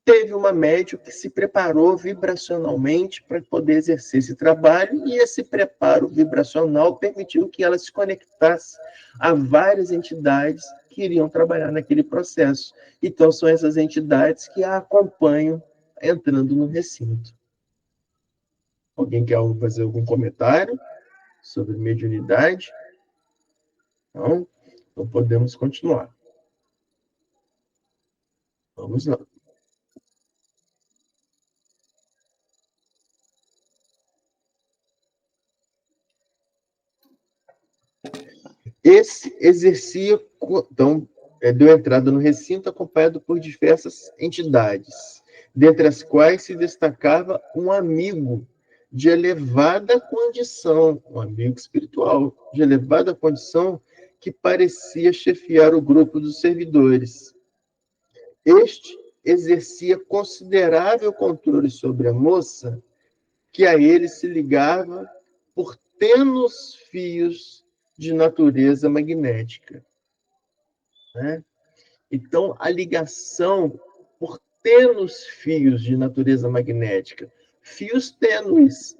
teve uma médium que se preparou vibracionalmente para poder exercer esse trabalho, e esse preparo vibracional permitiu que ela se conectasse a várias entidades que iriam trabalhar naquele processo. Então, são essas entidades que a acompanham entrando no recinto. Alguém quer fazer algum comentário sobre mediunidade? Não? Então, podemos continuar. Vamos lá. Esse exercia, então, deu entrada no recinto acompanhado por diversas entidades, dentre as quais se destacava um amigo de elevada condição, um amigo espiritual de elevada condição, que parecia chefiar o grupo dos servidores. Este exercia considerável controle sobre a moça, que a ele se ligava por tênues fios de natureza magnética. Né? Então, a ligação por tênues fios de natureza magnética, fios tênues.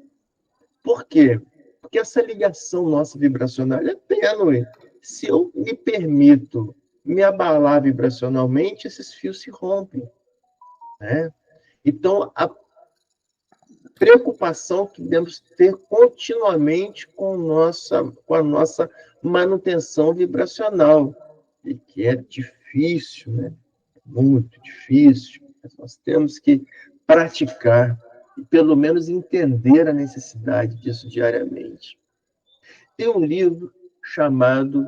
Por quê? Porque essa ligação nossa vibracional é tênue. Se eu me permito me abalar vibracionalmente, esses fios se rompem. Né? Então, a preocupação que devemos ter continuamente com a nossa manutenção vibracional, e que é difícil, né? Muito difícil. Nós temos que praticar e pelo menos entender a necessidade disso diariamente. Tem um livro chamado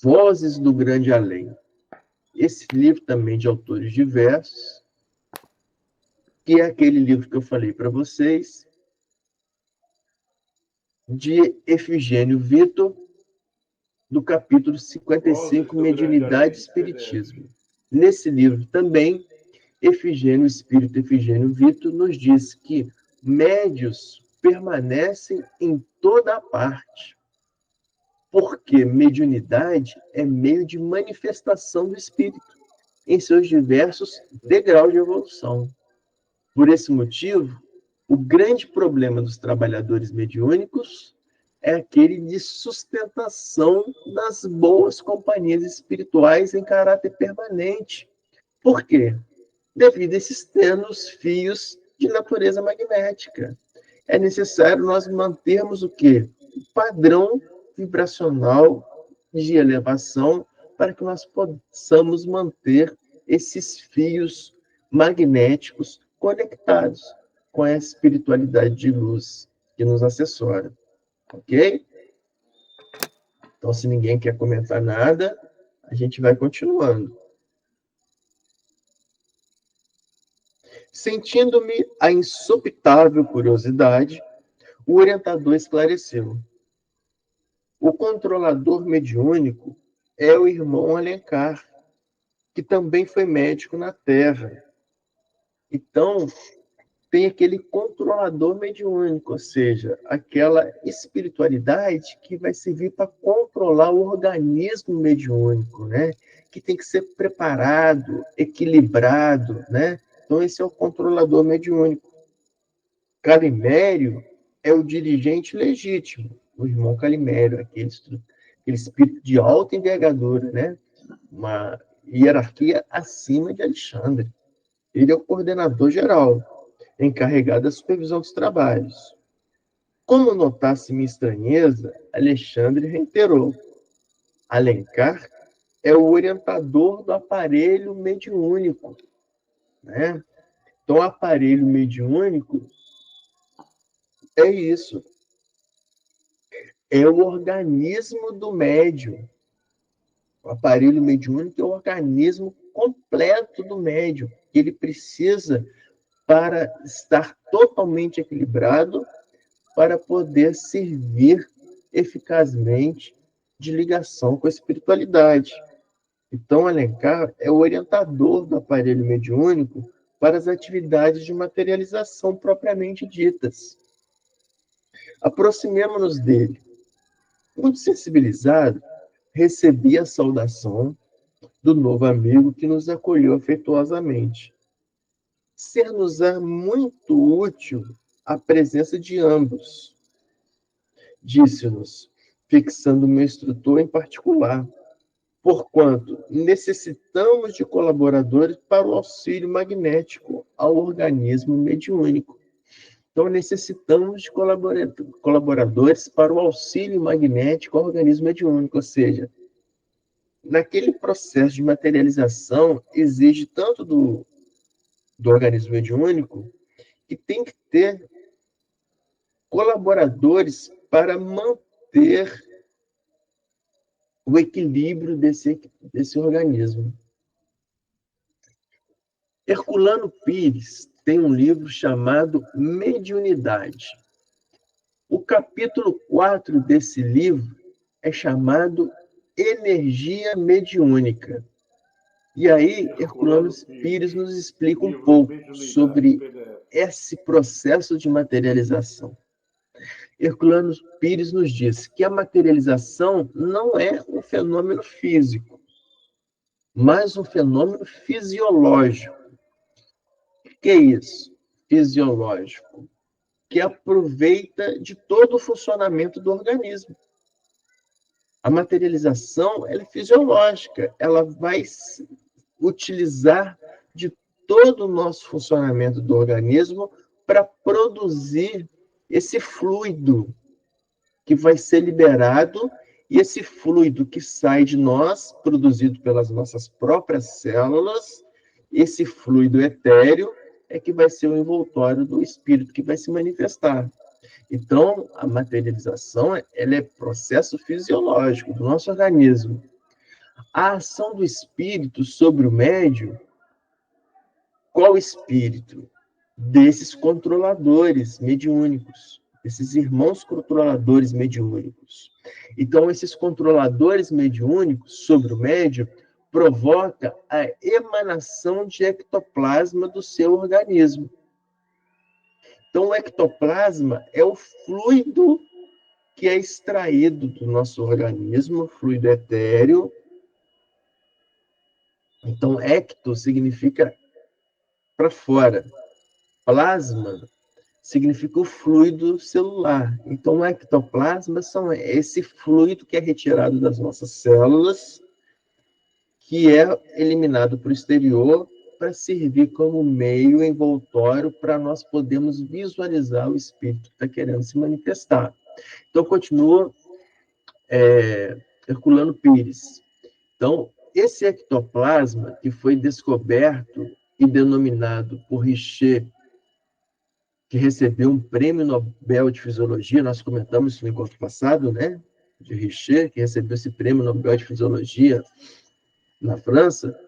Vozes do Grande Além. Esse livro também de autores diversos, que é aquele livro que eu falei para vocês, de Efigênio Vitor, do capítulo 55, Mediunidade e Espiritismo. Nesse livro também, Efigênio, Espírito Efigênio Vitor, nos diz que médios permanecem em toda a parte, porque mediunidade é meio de manifestação do espírito em seus diversos degraus de evolução. Por esse motivo, o grande problema dos trabalhadores mediúnicos é aquele de sustentação das boas companhias espirituais em caráter permanente. Por quê? Devido a esses tênues fios de natureza magnética. É necessário nós mantermos o quê? O padrão vibracional de elevação para que nós possamos manter esses fios magnéticos conectados com a espiritualidade de luz que nos assessora. Ok? Então, se ninguém quer comentar nada, a gente vai continuando. Sentindo-me a insopitável curiosidade, o orientador esclareceu. O controlador mediúnico é o irmão Alencar, que também foi médico na Terra. Então, tem aquele controlador mediúnico, ou seja, aquela espiritualidade que vai servir para controlar o organismo mediúnico, né? Que tem que ser preparado, equilibrado, né? Então, esse é o controlador mediúnico. Calimério é o dirigente legítimo, o irmão Calimério, aquele espírito de alta envergadura, né? Uma hierarquia acima de Alexandre. Ele é o coordenador geral, encarregado da supervisão dos trabalhos. Como notasse minha estranheza, Alexandre reiterou. Alencar é o orientador do aparelho mediúnico. Né? Então, o aparelho mediúnico é isso. É o organismo do médium. O aparelho mediúnico é o organismo completo do médium. Ele precisa para estar totalmente equilibrado, para poder servir eficazmente de ligação com a espiritualidade. Então, Alencar é o orientador do aparelho mediúnico para as atividades de materialização propriamente ditas. Aproximemo-nos dele. Muito sensibilizado, recebi a saudação do novo amigo que nos acolheu afetuosamente. Ser-nos-á muito útil a presença de ambos, disse-nos, fixando o meu instrutor em particular, porquanto necessitamos de colaboradores para o auxílio magnético ao organismo mediúnico. Então, necessitamos de colaboradores para o auxílio magnético ao organismo mediúnico, ou seja, naquele processo de materialização, exige tanto do organismo mediúnico que tem que ter colaboradores para manter o equilíbrio desse organismo. Herculano Pires tem um livro chamado Mediunidade. O capítulo 4 desse livro é chamado Energia Mediúnica. E aí, Herculano Pires nos explica um pouco sobre esse processo de materialização. Herculano Pires nos diz que a materialização não é um fenômeno físico, mas um fenômeno fisiológico. O que é isso? Fisiológico. Que aproveita de todo o funcionamento do organismo. A materialização ela é fisiológica, ela vai utilizar de todo o nosso funcionamento do organismo para produzir esse fluido que vai ser liberado, e esse fluido que sai de nós, produzido pelas nossas próprias células, esse fluido etéreo é que vai ser o envoltório do espírito que vai se manifestar. Então, a materialização ela é processo fisiológico do nosso organismo. A ação do espírito sobre o médium, qual espírito? Desses controladores mediúnicos, esses irmãos controladores mediúnicos. Então, esses controladores mediúnicos sobre o médium provoca a emanação de ectoplasma do seu organismo. Então, o ectoplasma é o fluido que é extraído do nosso organismo, fluido etéreo. Então, ecto significa para fora. Plasma significa o fluido celular. Então, o ectoplasma é esse fluido que é retirado das nossas células, que é eliminado para o exterior para servir como meio envoltório para nós podermos visualizar o espírito que está querendo se manifestar. Então, continua Herculano Pires. Então, esse ectoplasma que foi descoberto e denominado por Richer, que recebeu um prêmio Nobel de Fisiologia, nós comentamos isso no encontro passado, né? De Richer, que recebeu esse prêmio Nobel de Fisiologia na França.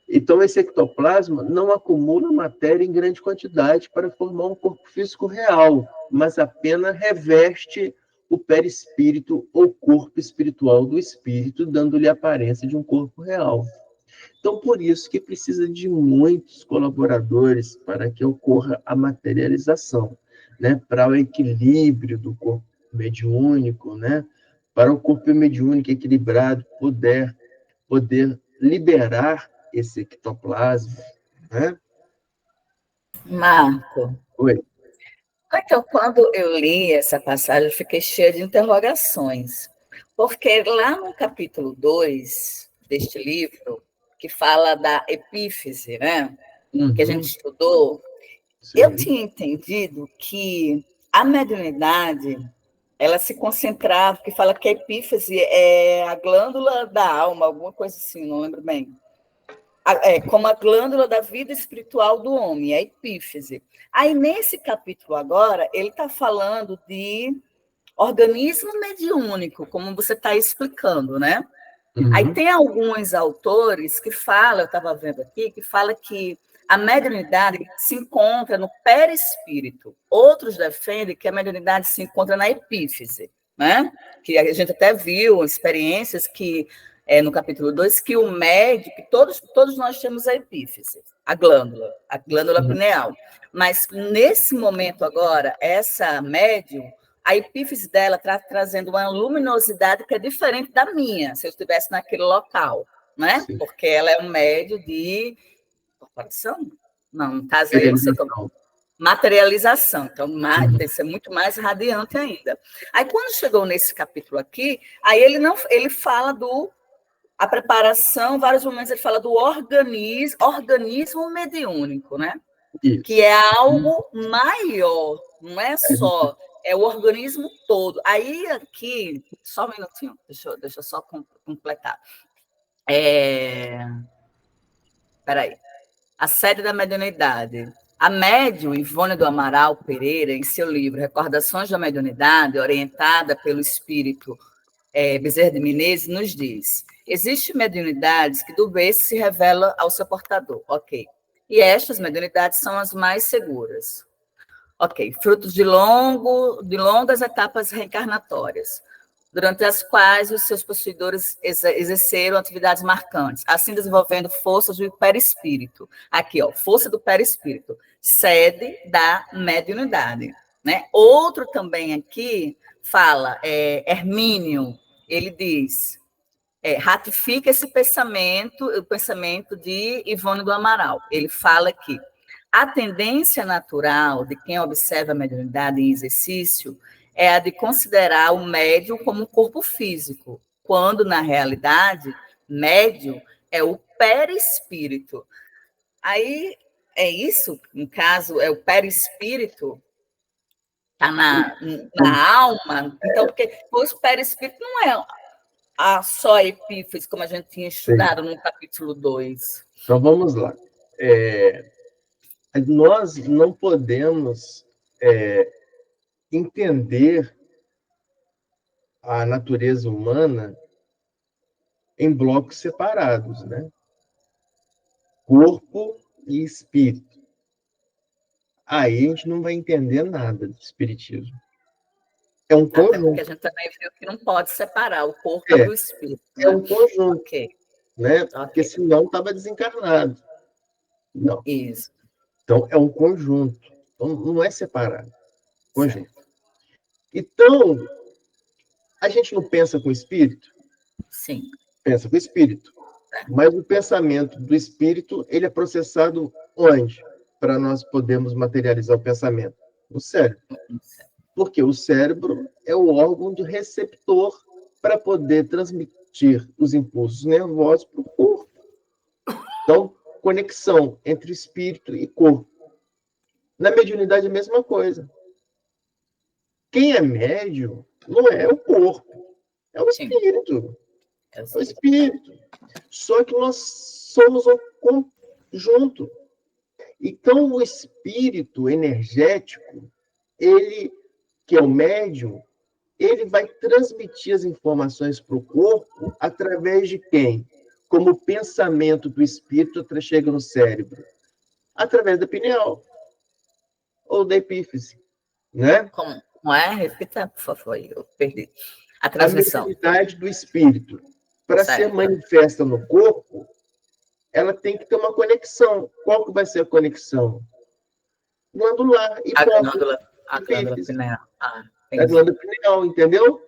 Então, esse ectoplasma não acumula matéria em grande quantidade para formar um corpo físico real, mas apenas reveste o perispírito ou corpo espiritual do espírito, dando-lhe a aparência de um corpo real. Então, por isso que precisa de muitos colaboradores para que ocorra a materialização, né? Para o equilíbrio do corpo mediúnico, né? Para o corpo mediúnico equilibrado poder liberar esse ectoplasma, né? Marco. Oi. Então, quando eu li essa passagem, eu fiquei cheia de interrogações, porque lá no capítulo 2 deste livro, que fala da epífise, né? Que a gente estudou, Sim. Eu tinha entendido que a mediunidade ela se concentrava, que fala que a epífise é a glândula da alma, alguma coisa assim, não lembro bem. Como a glândula da vida espiritual do homem, a epífise. Aí, nesse capítulo agora, ele está falando de organismo mediúnico, como você está explicando, né? Aí tem alguns autores que falam, eu estava vendo aqui, que fala que a mediunidade se encontra no perispírito. Outros defendem que a mediunidade se encontra na epífise, né? Que a gente até viu experiências que no capítulo 2, que o médio, que todos nós temos a epífise, a glândula pineal. Mas nesse momento agora, essa médium, a epífise dela está trazendo uma luminosidade que é diferente da minha, se eu estivesse naquele local, né? Sim. Porque ela é um médio de corporação? Não, no caso aí, eu não sei como. Materialização, então tem que ser muito mais radiante ainda. Aí quando chegou nesse capítulo aqui, aí ele fala a preparação, vários momentos ele fala do organismo mediúnico, né? Isso. Que é algo maior, não é só, é o organismo todo. Aí aqui, só um minutinho, deixa eu só completar. Peraí. A sede da mediunidade. A médium Ivone do Amaral Pereira, em seu livro Recordações da Mediunidade, orientada pelo espírito Bezerra de Menezes, nos diz: existem mediunidades que do berço se revela ao seu portador, ok. E estas mediunidades são as mais seguras, ok. Frutos de longas etapas reencarnatórias, durante as quais os seus possuidores exerceram atividades marcantes, assim desenvolvendo forças do perispírito. Aqui, ó, força do perispírito, sede da mediunidade, né? Outro também aqui fala, Hermínio, ele diz, ratifica esse pensamento, o pensamento de Ivone do Amaral. Ele fala que a tendência natural de quem observa a mediunidade em exercício é a de considerar o médium como um corpo físico, quando, na realidade, médium é o perispírito. Aí, é isso, no caso, é o perispírito, está na alma. Então, porque o perispírito não é só a epífise, como a gente tinha estudado no capítulo 2. Então, vamos lá. Nós não podemos entender a natureza humana em blocos separados, né? Corpo e espírito. Aí a gente não vai entender nada do espiritismo. É um conjunto. Até porque a gente também viu que não pode separar o corpo do espírito. Né? É um conjunto, né? Porque senão estava desencarnado. Não. Isso. Então, é um conjunto. Então, não é separado. Conjunto. Certo. Então, a gente não pensa com o espírito? Sim. Pensa com o espírito. Mas o pensamento do espírito, ele é processado onde? Para nós podermos materializar o pensamento? No cérebro. Porque o cérebro é o órgão de receptor para poder transmitir os impulsos nervosos para o corpo. Então, conexão entre espírito e corpo. Na mediunidade, a mesma coisa. Quem é médium não é o corpo, é o espírito. É o espírito. Só que nós somos um conjunto. Então, o espírito energético, ele, que é o médium, ele vai transmitir as informações para o corpo através de quem? Como o pensamento do espírito chega no cérebro? Através da pineal ou da epífise, né? Como é? Repita, por favor, eu perdi. A transmissão. A mediunidade do espírito, para ser manifesta no corpo, ela tem que ter uma conexão. Qual que vai ser a conexão? Glandular. A glândula pineal. A glândula pineal, entendeu?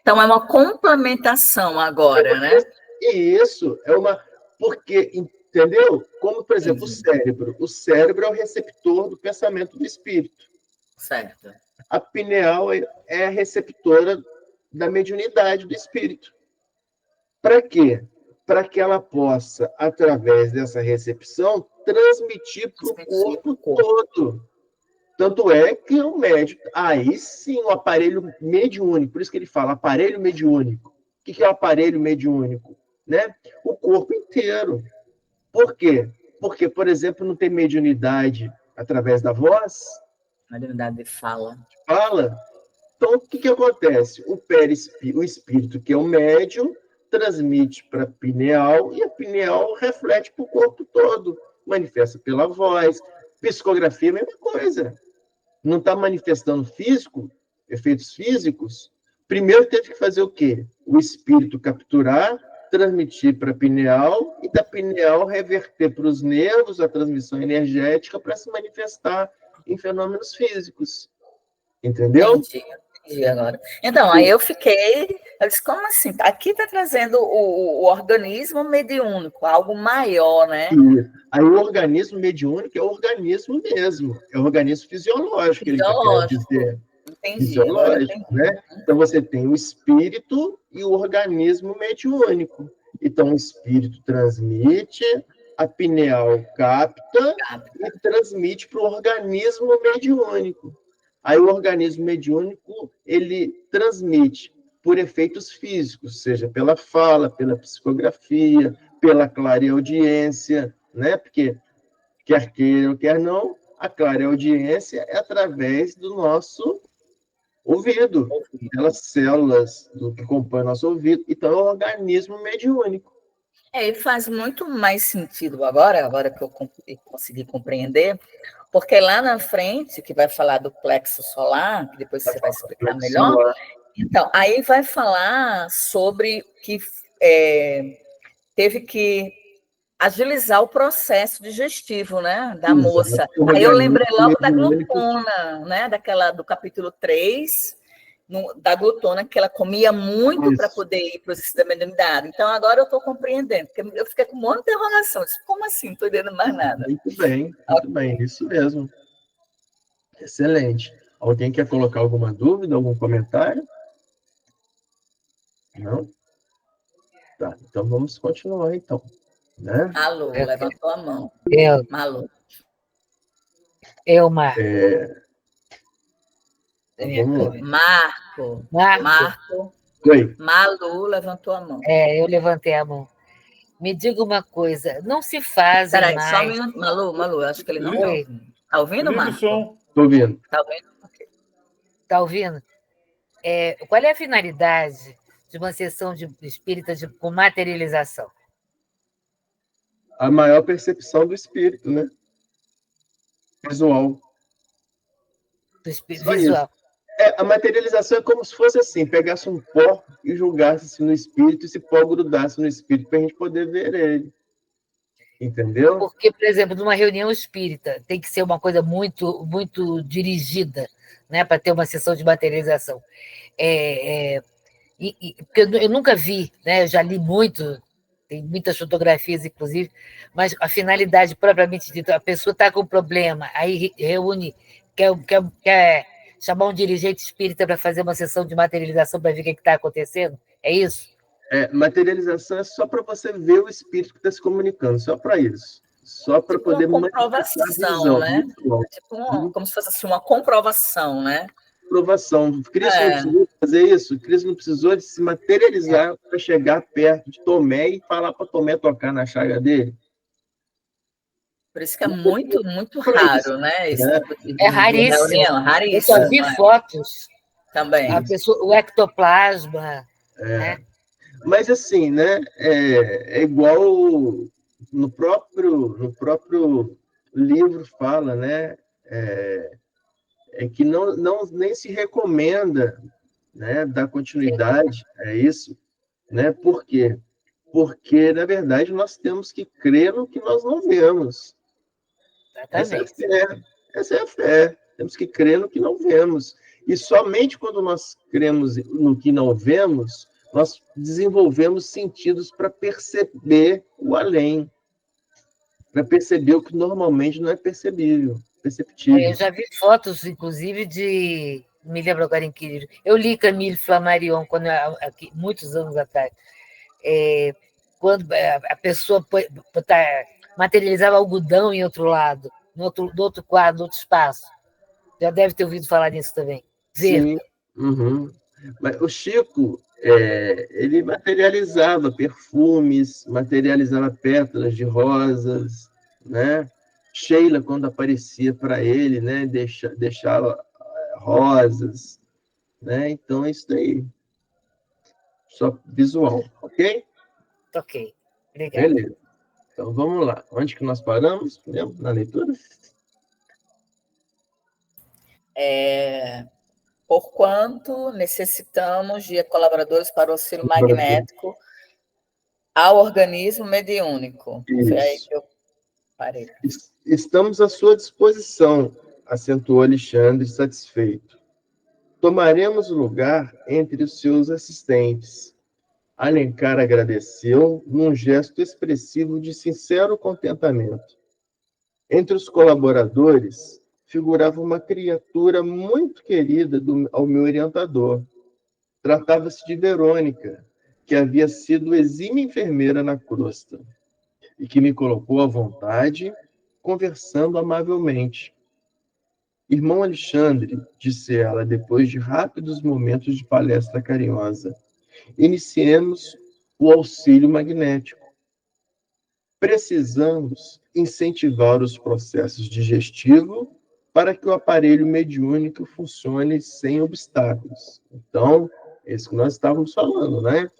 Então, é uma complementação agora, né? Isso, é uma... Porque, entendeu? Como, por exemplo, o cérebro. O cérebro é o receptor do pensamento do espírito. Certo. A pineal é a receptora da mediunidade do espírito. Para quê? Para que ela possa, através dessa recepção, transmitir para o corpo todo. Tanto é que o médico... Aí sim, o aparelho mediúnico. Por isso que ele fala aparelho mediúnico. O que é o aparelho mediúnico? Né? O corpo inteiro. Por quê? Porque, por exemplo, não tem mediunidade através da voz. Mediunidade de fala. Fala. Então, o que acontece? O espírito, que é o médium, transmite para a pineal e a pineal reflete para o corpo todo. Manifesta pela voz. Psicografia é a mesma coisa. Não está manifestando físico, efeitos físicos. Primeiro teve que fazer o quê? O espírito capturar transmitir para a pineal e da pineal reverter para os nervos a transmissão energética para se manifestar em fenômenos físicos. Entendeu? Entendi agora. Então, aí eu disse, como assim? Aqui está trazendo o organismo mediúnico, algo maior, né? Aí o organismo mediúnico é o organismo mesmo, é o organismo fisiológico que ele está querendo dizer. Entendi, fisiológico, né? Então você tem o espírito e o organismo mediúnico. Então o espírito transmite, a pineal capta e transmite para o organismo mediúnico. Aí o organismo mediúnico, ele transmite por efeitos físicos, seja pela fala, pela psicografia, pela clareaudiência, né? Porque quer queira ou quer não, a clareaudiência é através do nosso ouvido, pelas células que compõem nosso ouvido. Então, é um organismo mediúnico. E faz muito mais sentido agora que eu consegui compreender, porque lá na frente, que vai falar do plexo solar, que depois você vai explicar melhor, então, aí vai falar sobre que teve que agilizar o processo digestivo, né, da moça. Aí eu lembrei logo da glutona, né, do capítulo 3, da glutona, que ela comia muito para poder ir para o sistema imunidade. Então, agora eu estou compreendendo, porque eu fiquei com um monte de interrogação. Disse, como assim? Não estou entendendo mais nada. Muito bem, isso mesmo. Excelente. Alguém quer colocar alguma dúvida, algum comentário? Não? Tá, então vamos continuar, então. Né? Malu, levantou a mão. Malu. Marco. Vamos lá. Marco. Oi. Malu levantou a mão. Eu levantei a mão. Me diga uma coisa, não se fazem mais... Peraí, só um minuto. Malu, acho que ele não está ouvindo. Está ouvindo, Marco? Estou ouvindo. Está ouvindo? Está ouvindo? Qual é a finalidade de uma sessão de espírita com materialização? A maior percepção do espírito, né? Visual. Do espírito visual. A materialização é como se fosse assim, pegasse um pó e jogasse no espírito, e esse pó grudasse no espírito para a gente poder ver ele. Entendeu? Porque, por exemplo, numa reunião espírita, tem que ser uma coisa muito, muito dirigida, né, para ter uma sessão de materialização. Porque eu nunca vi, né, eu já li muito, tem muitas fotografias, inclusive, mas a finalidade propriamente dita, a pessoa está com problema, aí reúne, quer chamar um dirigente espírita para fazer uma sessão de materialização para ver o que está acontecendo? É isso? Materialização é só para você ver o espírito que está se comunicando, só para isso. Só para poder comprovação, né? Tipo como se fosse assim, uma comprovação, né? Comprovação. Cristo não precisou fazer isso. Cristo não precisou de se materializar para chegar perto de Tomé e falar para Tomé tocar na chaga dele. Por isso que é muito, muito raro, né? Raríssimo. Raríssimo. Eu só vi fotos. Também. O ectoplasma. Né? Mas assim, né? É igual no próprio livro fala, né? Que nem se recomenda, né, dar continuidade a isso, né? Por quê? Porque, na verdade, nós temos que crer no que nós não vemos. Essa é a fé. Temos que crer no que não vemos. E somente quando nós cremos no que não vemos, nós desenvolvemos sentidos para perceber o além, para perceber o que normalmente não é perceptível. Eu já vi fotos, inclusive, de... Não me lembro agora em que livro. Eu li Camille Flammarion muitos anos atrás. Quando a pessoa materializava algodão em outro lado, no outro quadro, no outro espaço. Já deve ter ouvido falar nisso também. Sim. Uhum. Mas o Chico, ele materializava perfumes, materializava pétalas de rosas, né? Sheila, quando aparecia para ele, né, deixava rosas, né? Então, é isso daí. Só visual, ok? Ok, obrigada. Beleza. Então, vamos lá. Onde que nós paramos? Na leitura? Porquanto necessitamos de colaboradores para o auxílio magnético ao organismo mediúnico. Foi aí Isso. que eu parei. Estamos à sua disposição, acentuou Alexandre, satisfeito. Tomaremos lugar entre os seus assistentes. Alencar agradeceu num gesto expressivo de sincero contentamento. Entre os colaboradores figurava uma criatura muito querida ao meu orientador. Tratava-se de Verônica, que havia sido exímia enfermeira na crosta e que me colocou à vontade, conversando amavelmente. Irmão Alexandre, disse ela, depois de rápidos momentos de palestra carinhosa, iniciemos o auxílio magnético. Precisamos incentivar os processos digestivos para que o aparelho mediúnico funcione sem obstáculos. Então, é isso que nós estávamos falando, né?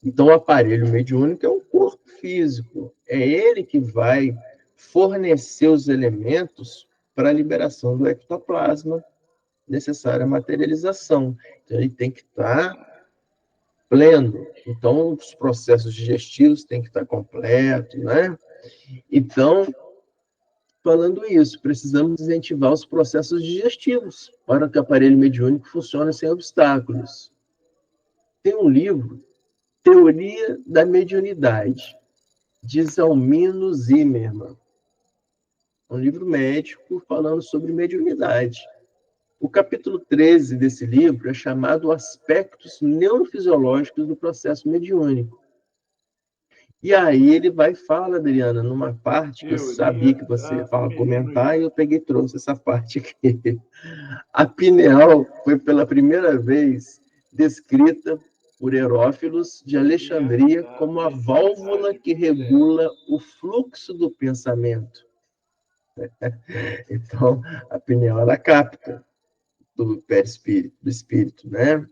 Então, o aparelho mediúnico é o corpo físico. É ele que vai fornecer os elementos para a liberação do ectoplasma, necessária materialização. Então, ele tem que estar pleno. Então, os processos digestivos têm que estar completos, né? Então, falando isso, precisamos incentivar os processos digestivos para que o aparelho mediúnico funcione sem obstáculos. Tem um livro, Teoria da Mediunidade, de Zalmino Zimmermann. Um livro médico falando sobre mediunidade. O capítulo 13 desse livro é chamado Aspectos Neurofisiológicos do Processo Mediúnico. E aí ele fala, Adriana, numa parte que eu sabia que você fala comentar, e eu peguei e trouxe essa parte aqui. A pineal foi pela primeira vez descrita por Herófilos de Alexandria como a válvula que regula o fluxo do pensamento. Então, a pineal, ela capta do perispírito, do espírito, né?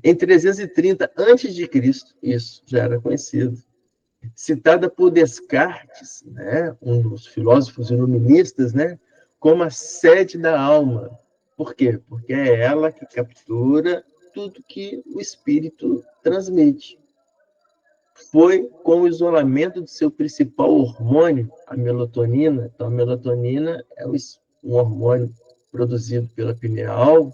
Em 330 a.C., isso já era conhecido, citada por Descartes, né, um dos filósofos iluministas, né, como a sede da alma. Por quê? Porque é ela que captura tudo que o espírito transmite. Foi com o isolamento de seu principal hormônio, a melatonina. Então, a melatonina é um hormônio produzido pela pineal,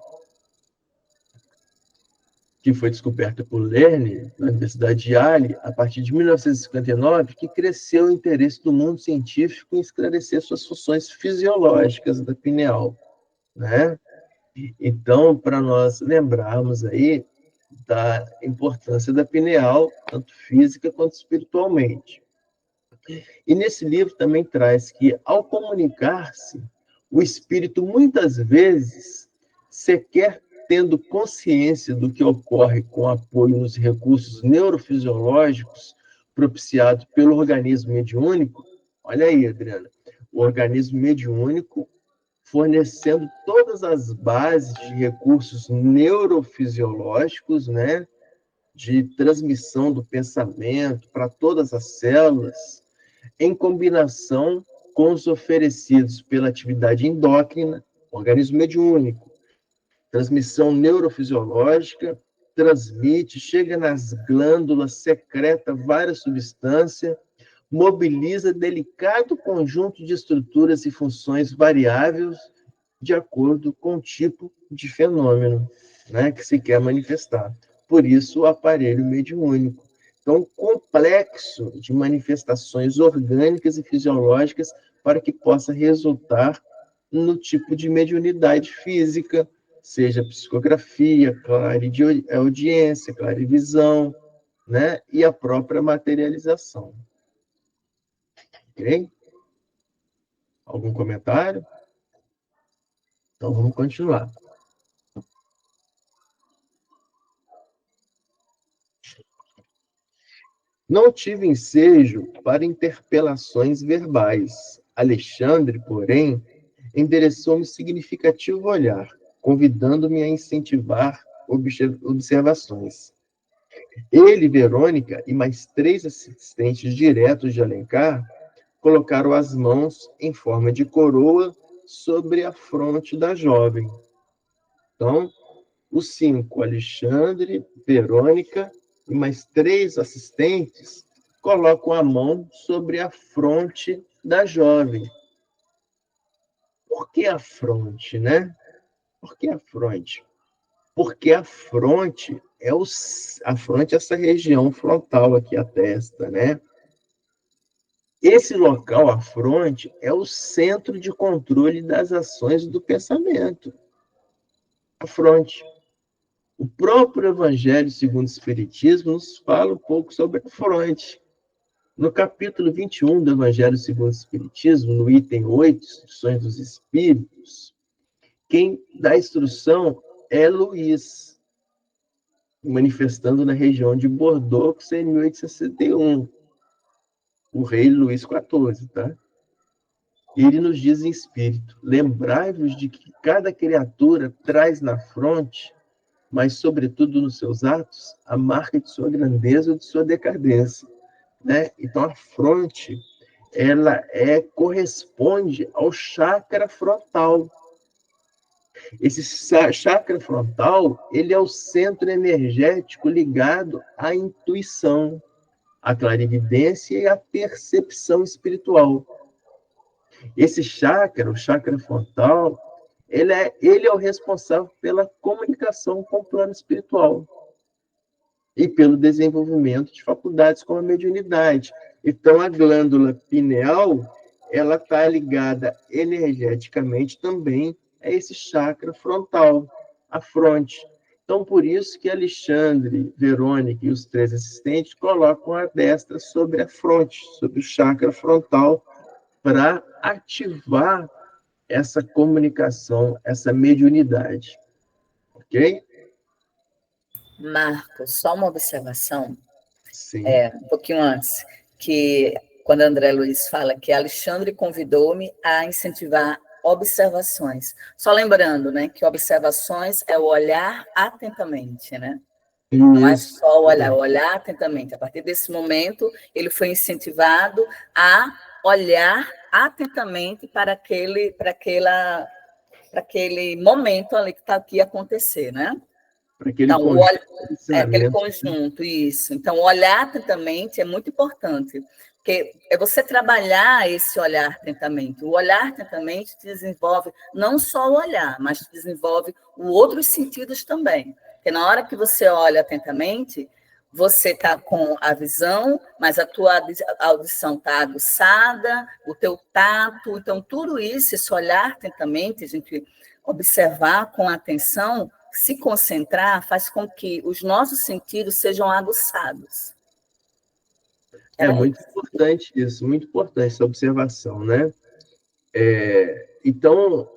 que foi descoberta por Lerner, na Universidade de Yale, a partir de 1959, que cresceu o interesse do mundo científico em esclarecer suas funções fisiológicas da pineal, né? Então, para nós lembrarmos aí da importância da pineal, tanto física quanto espiritualmente. E nesse livro também traz que, ao comunicar-se, o espírito muitas vezes sequer tendo consciência do que ocorre com apoio nos recursos neurofisiológicos propiciados pelo organismo mediúnico. Olha aí, Adriana, o organismo mediúnico fornecendo todas as bases de recursos neurofisiológicos, né, de transmissão do pensamento para todas as células, em combinação com os oferecidos pela atividade endócrina, organismo mediúnico, transmissão neurofisiológica, transmite, chega nas glândulas, secreta várias substâncias, mobiliza delicado conjunto de estruturas e funções variáveis de acordo com o tipo de fenômeno, né, que se quer manifestar. Por isso, o aparelho mediúnico. Então, complexo de manifestações orgânicas e fisiológicas para que possa resultar no tipo de mediunidade física, seja psicografia, clareaudiência, clarevisão, né, e a própria materialização. Ok? Algum comentário? Então, vamos continuar. Não tive ensejo para interpelações verbais. Alexandre, porém, endereçou-me significativo olhar, convidando-me a incentivar observações. Ele, Verônica e mais 3 assistentes diretos de Alencar colocaram as mãos em forma de coroa sobre a fronte da jovem. Então, os 5, Alexandre, Verônica e mais 3 assistentes colocam a mão sobre a fronte da jovem. Por que a fronte, né? Por que a fronte? Porque a fronte é essa região frontal aqui, a testa, né? Esse local, a fronte, é o centro de controle das ações do pensamento. A fronte. O próprio Evangelho segundo o Espiritismo nos fala um pouco sobre a fronte. No capítulo 21 do Evangelho segundo o Espiritismo, no item 8, Instruções dos Espíritos, quem dá a instrução é Luís, manifestando na região de Bordeaux, em 1861, o rei Luís XIV, tá? Ele nos diz em espírito: lembrai-vos de que cada criatura traz na fronte, mas sobretudo nos seus atos, a marca de sua grandeza ou de sua decadência, né? Então a fronte, ela corresponde ao chakra frontal. Esse chakra frontal, ele é o centro energético ligado à intuição, à clarividência e à percepção espiritual. Esse chakra, o chakra frontal, ele é o responsável pela comunicação com o plano espiritual e pelo desenvolvimento de faculdades como a mediunidade. Então, a glândula pineal, ela está ligada energeticamente também a esse chakra frontal, a fronte. Então, por isso que Alexandre, Verônica e os 3 assistentes colocam a destra sobre a fronte, sobre o chakra frontal, para ativar essa comunicação, essa mediunidade. Ok? Marcos, só uma observação, Sim. Um pouquinho antes, que quando André Luiz fala que Alexandre convidou-me a incentivar observações. Só lembrando, né, que observações é o olhar atentamente, né? Isso. Não é só olhar atentamente. A partir desse momento, ele foi incentivado a olhar atentamente para aquele momento ali que está aqui acontecer, né? Para aquele Então, aquele conjunto. conjunto, isso. Então, olhar atentamente é muito importante, porque é você trabalhar esse olhar atentamente. O olhar atentamente desenvolve não só o olhar, mas desenvolve os outros sentidos também. Porque na hora que você olha atentamente, você está com a visão, mas a tua audição está aguçada, o teu tato. Então, tudo isso, esse olhar atentamente, a gente observar com atenção, se concentrar, faz com que os nossos sentidos sejam aguçados. É muito importante isso, muito importante essa observação, né? Então,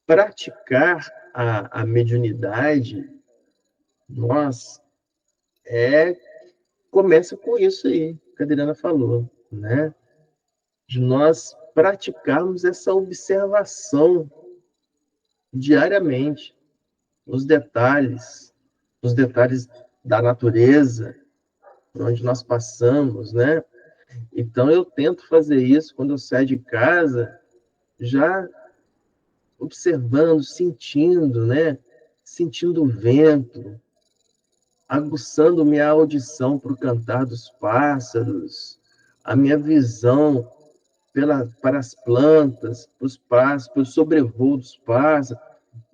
praticar a mediunidade, começa com isso aí, que a Adriana falou, né? De nós praticarmos essa observação diariamente, nos detalhes da natureza, por onde nós passamos, né? Então, eu tento fazer isso quando eu saio de casa, já observando, sentindo, né? Sentindo o vento, aguçando minha audição para o cantar dos pássaros, a minha visão para as plantas, para os pássaros, para o sobrevoo dos pássaros.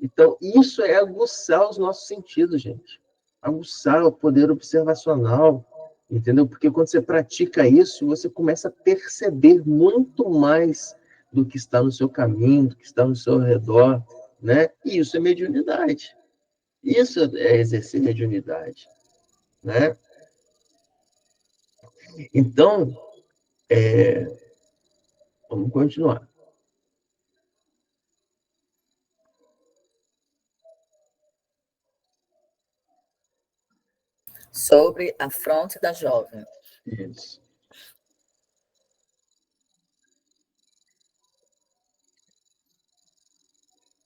Então, isso é aguçar os nossos sentidos, gente. Aguçar o poder observacional, entendeu? Porque quando você pratica isso, você começa a perceber muito mais do que está no seu caminho, do que está no seu redor, né? E isso é mediunidade. Isso é exercer mediunidade, né? Então, vamos continuar. Sobre a fronte da jovem. Isso.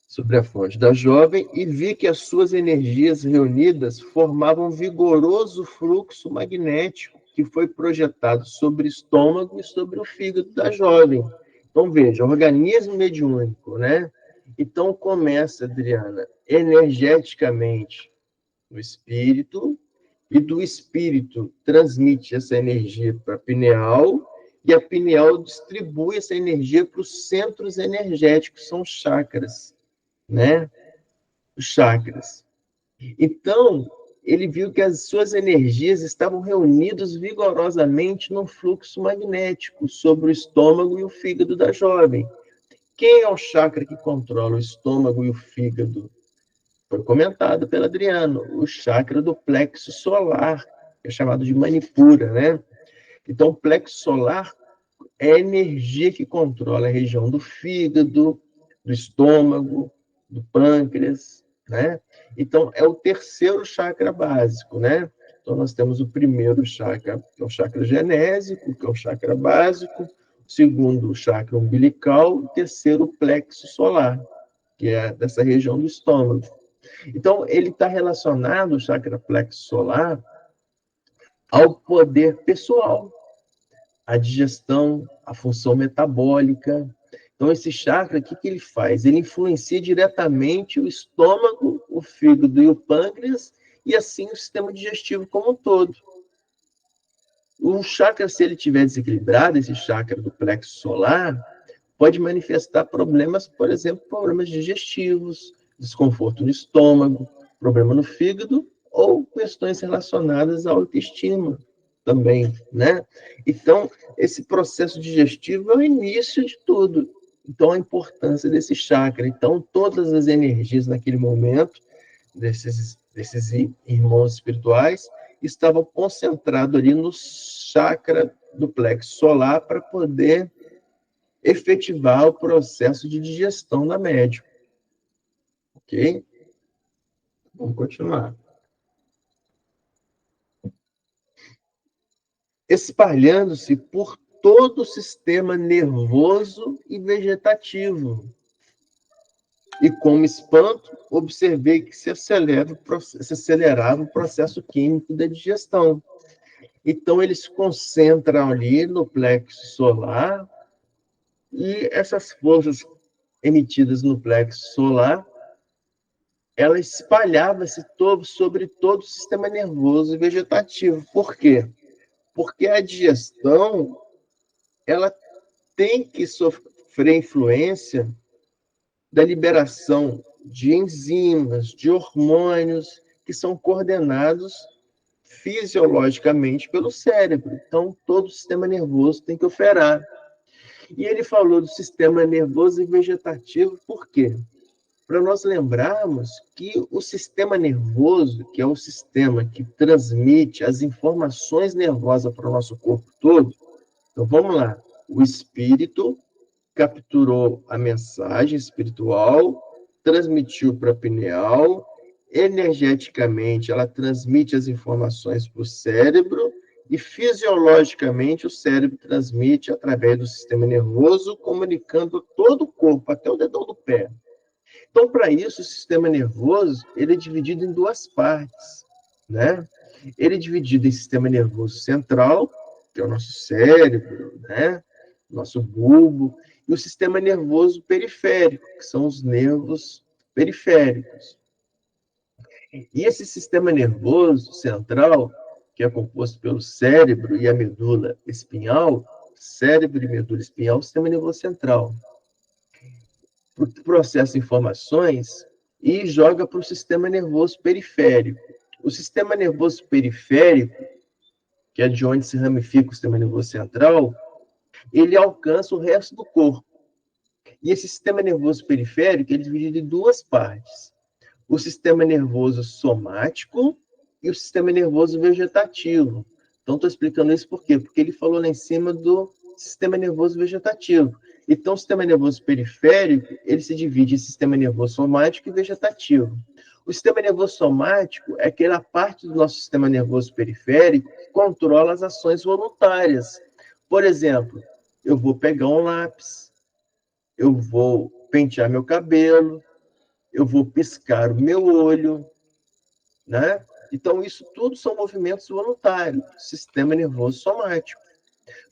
Sobre a fronte da jovem, e vi que as suas energias reunidas formavam um vigoroso fluxo magnético que foi projetado sobre o estômago e sobre o fígado da jovem. Então, veja, organismo mediúnico, né? Então, começa, Adriana, energeticamente no espírito, e do espírito transmite essa energia para a pineal, e a pineal distribui essa energia para os centros energéticos, são os chakras, né? Os chakras. Então, ele viu que as suas energias estavam reunidas vigorosamente num fluxo magnético sobre o estômago e o fígado da jovem. Quem é o chakra que controla o estômago e o fígado? Foi comentado pelo Adriano, o chakra do plexo solar, que é chamado de Manipura, né? Então, o plexo solar é a energia que controla a região do fígado, do estômago, do pâncreas, né? Então, é o terceiro chakra básico, né? Então, nós temos o primeiro chakra, que é o chakra genésico, que é o chakra básico, o segundo, o chakra umbilical, o terceiro, o plexo solar, que é dessa região do estômago. Então, ele está relacionado, o chakra plexo solar, ao poder pessoal, à digestão, à função metabólica. Então, esse chakra, o que ele faz? Ele influencia diretamente o estômago, o fígado e o pâncreas, e assim o sistema digestivo como um todo. O chakra, se ele estiver desequilibrado, esse chakra do plexo solar, pode manifestar problemas, por exemplo, problemas digestivos, desconforto no estômago, problema no fígado, ou questões relacionadas à autoestima também, né? Então, esse processo digestivo é o início de tudo. Então, a importância desse chakra. Então, todas as energias naquele momento, desses irmãos espirituais, estavam concentrados ali no chakra do plexo solar para poder efetivar o processo de digestão da médium. Ok? Vamos continuar. Espalhando-se por todo o sistema nervoso e vegetativo. E como espanto, observei que se acelerava o processo químico da digestão. Então, eles se concentram ali no plexo solar, e essas forças emitidas no plexo solar, ela espalhava-se sobre todo o sistema nervoso e vegetativo. Por quê? Porque a digestão, ela tem que sofrer influência da liberação de enzimas, de hormônios, que são coordenados fisiologicamente pelo cérebro. Então, todo o sistema nervoso tem que operar. E ele falou do sistema nervoso e vegetativo, por quê? Para nós lembrarmos que o sistema nervoso, que é o sistema que transmite as informações nervosas para o nosso corpo todo, então vamos lá, o espírito capturou a mensagem espiritual, transmitiu para a pineal, energeticamente ela transmite as informações para o cérebro, e fisiologicamente o cérebro transmite através do sistema nervoso, comunicando todo o corpo, até o dedão do pé. Então, para isso, o sistema nervoso ele é dividido em duas partes, né? Ele é dividido em sistema nervoso central, que é o nosso cérebro, né? Nosso bulbo, e o sistema nervoso periférico, que são os nervos periféricos. E esse sistema nervoso central, que é composto pelo cérebro e a medula espinhal, cérebro e medula espinhal, o sistema nervoso central, processa informações e joga para o sistema nervoso periférico. O sistema nervoso periférico, que é de onde se ramifica o sistema nervoso central, ele alcança o resto do corpo. E esse sistema nervoso periférico ele é dividido em duas partes. O sistema nervoso somático e o sistema nervoso vegetativo. Então, estou explicando isso por quê? Porque ele falou lá em cima do sistema nervoso vegetativo. Então, o sistema nervoso periférico, ele se divide em sistema nervoso somático e vegetativo. O sistema nervoso somático é aquela parte do nosso sistema nervoso periférico que controla as ações voluntárias. Por exemplo, eu vou pegar um lápis, eu vou pentear meu cabelo, eu vou piscar o meu olho, né? Então, isso tudo são movimentos voluntários, sistema nervoso somático.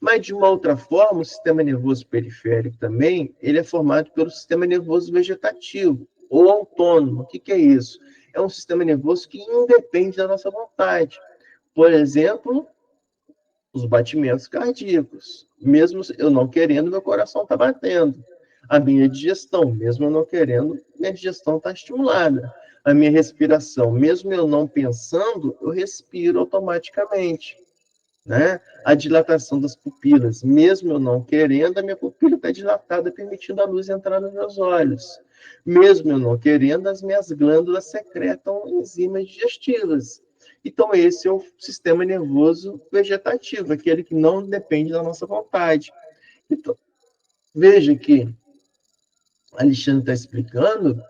Mas, de uma outra forma, o sistema nervoso periférico também, ele é formado pelo sistema nervoso vegetativo, ou autônomo. O que é isso? É um sistema nervoso que independe da nossa vontade. Por exemplo, os batimentos cardíacos. Mesmo eu não querendo, meu coração está batendo. A minha digestão, mesmo eu não querendo, minha digestão está estimulada. A minha respiração, mesmo eu não pensando, eu respiro automaticamente. Né? A dilatação das pupilas, mesmo eu não querendo, a minha pupila está dilatada, permitindo a luz entrar nos meus olhos. Mesmo eu não querendo, as minhas glândulas secretam enzimas digestivas. Então, esse é o sistema nervoso vegetativo, aquele que não depende da nossa vontade. Então, veja que Alexandre está explicando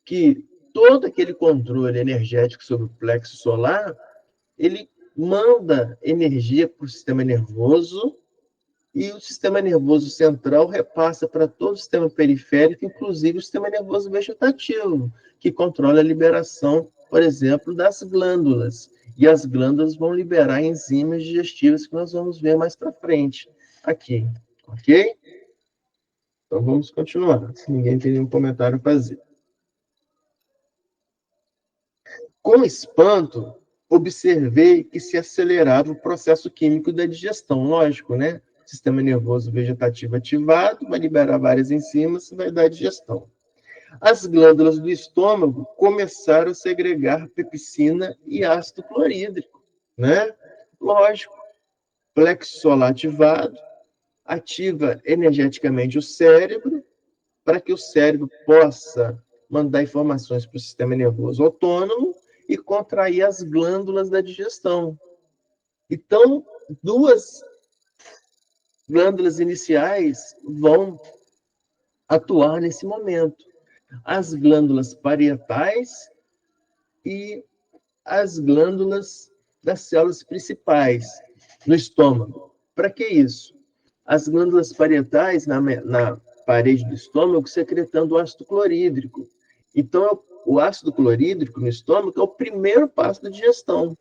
que todo aquele controle energético sobre o plexo solar, ele manda energia para o sistema nervoso e o sistema nervoso central repassa para todo o sistema periférico, inclusive o sistema nervoso vegetativo, que controla a liberação, por exemplo, das glândulas. E as glândulas vão liberar enzimas digestivas que nós vamos ver mais para frente aqui, ok? Então vamos continuar, se ninguém tem nenhum comentário a fazer. Com espanto, observei que se acelerava o processo químico da digestão, lógico, né? Sistema nervoso vegetativo ativado, vai liberar várias enzimas e vai dar digestão. As glândulas do estômago começaram a segregar pepsina e ácido clorídrico, né? Lógico, plexo solar ativado, ativa energeticamente o cérebro, para que o cérebro possa mandar informações para o sistema nervoso autônomo e contrair as glândulas da digestão. Então, duas glândulas iniciais vão atuar nesse momento. As glândulas parietais e as glândulas das células principais no estômago. Para que isso? As glândulas parietais na parede do estômago secretando ácido clorídrico. Então, o ácido clorídrico no estômago é o primeiro passo da digestão,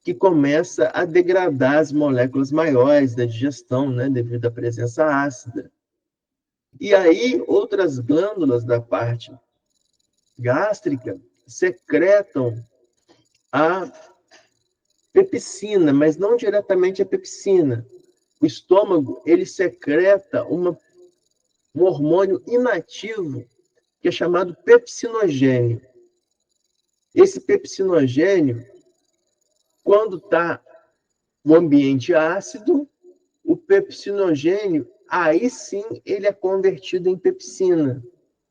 que começa a degradar as moléculas maiores da digestão, né, devido à presença ácida. E aí, outras glândulas da parte gástrica secretam a pepsina, mas não diretamente a pepsina. O estômago, ele secreta um hormônio inativo, que é chamado pepsinogênio. Esse pepsinogênio, quando está no ambiente ácido, o pepsinogênio, aí sim, ele é convertido em pepsina.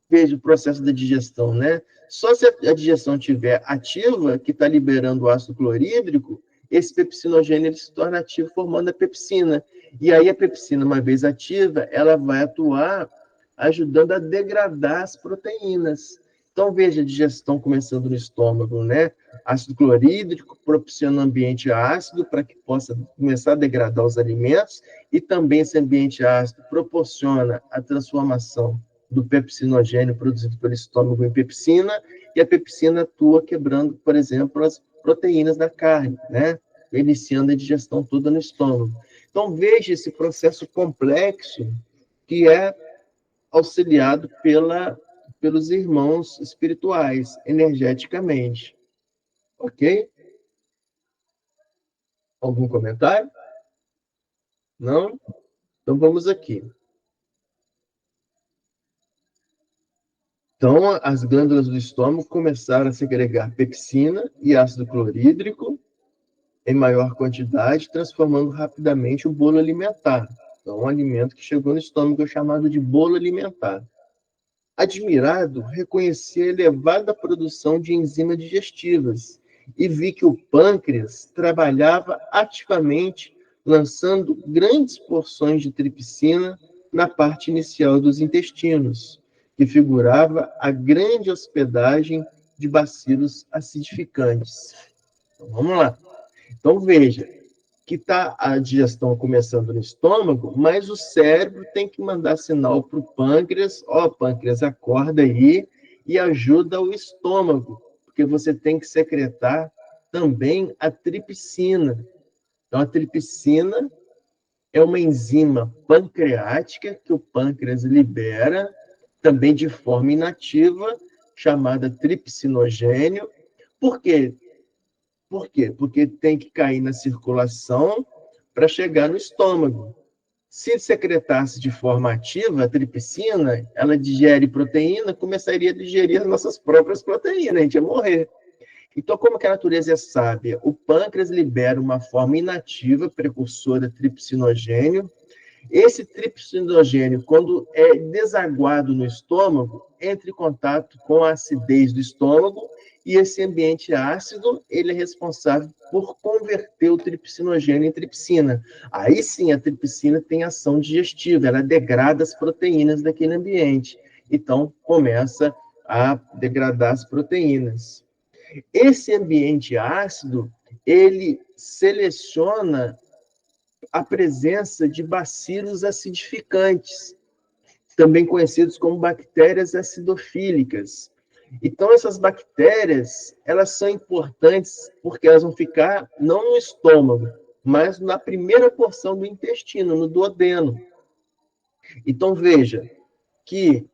Veja o processo da digestão, né? Só se a digestão estiver ativa, que está liberando o ácido clorídrico, esse pepsinogênio ele se torna ativo, formando a pepsina. E aí a pepsina, uma vez ativa, ela vai atuar ajudando a degradar as proteínas. Então, veja a digestão começando no estômago, né? Ácido clorídrico proporciona um ambiente ácido para que possa começar a degradar os alimentos, e também esse ambiente ácido proporciona a transformação do pepsinogênio produzido pelo estômago em pepsina, e a pepsina atua quebrando, por exemplo, as proteínas da carne, né? Iniciando a digestão toda no estômago. Então, veja esse processo complexo que é auxiliado pelos irmãos espirituais, energeticamente. Ok? Algum comentário? Não? Então, vamos aqui. Então, as glândulas do estômago começaram a segregar pepsina e ácido clorídrico em maior quantidade, transformando rapidamente o bolo alimentar. Então, um alimento que chegou no estômago é chamado de bolo alimentar. Admirado, reconheci a elevada produção de enzimas digestivas e vi que o pâncreas trabalhava ativamente, lançando grandes porções de tripsina na parte inicial dos intestinos, que figurava a grande hospedagem de bacilos acidificantes. Então, vamos lá. Então, veja que está a digestão começando no estômago, mas o cérebro tem que mandar sinal para o pâncreas, pâncreas, acorda aí e ajuda o estômago, porque você tem que secretar também a tripsina. Então, a tripsina é uma enzima pancreática que o pâncreas libera, também de forma inativa, chamada tripsinogênio. Por quê? Por quê? Porque tem que cair na circulação para chegar no estômago. Se secretasse de forma ativa, a tripsina, ela digere proteína, começaria a digerir as nossas próprias proteínas, a gente ia morrer. Então, como que a natureza é sábia? O pâncreas libera uma forma inativa, precursora de tripsinogênio. Esse tripsinogênio, quando é desaguado no estômago, entra em contato com a acidez do estômago, e esse ambiente ácido, ele é responsável por converter o tripsinogênio em tripsina. Aí sim, a tripsina tem ação digestiva, ela degrada as proteínas daquele ambiente. Então, começa a degradar as proteínas. Esse ambiente ácido, ele seleciona a presença de bacilos acidificantes, também conhecidos como bactérias acidofílicas. Então, essas bactérias, elas são importantes porque elas vão ficar não no estômago, mas na primeira porção do intestino, no duodeno. Então, veja que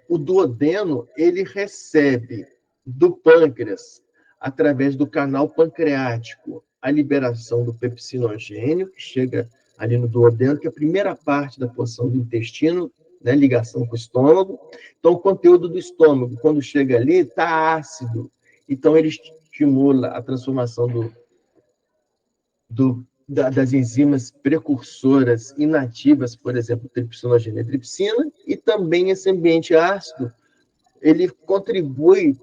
o duodeno, ele recebe do pâncreas, através do canal pancreático, a liberação do pepsinogênio, que chega ali no duodeno, que é a primeira parte da porção do intestino, né, ligação com o estômago. Então, o conteúdo do estômago, quando chega ali, está ácido. Então, ele estimula a transformação das enzimas precursoras inativas, por exemplo, tripsinogênio e tripsina, e também esse ambiente ácido, ele contribui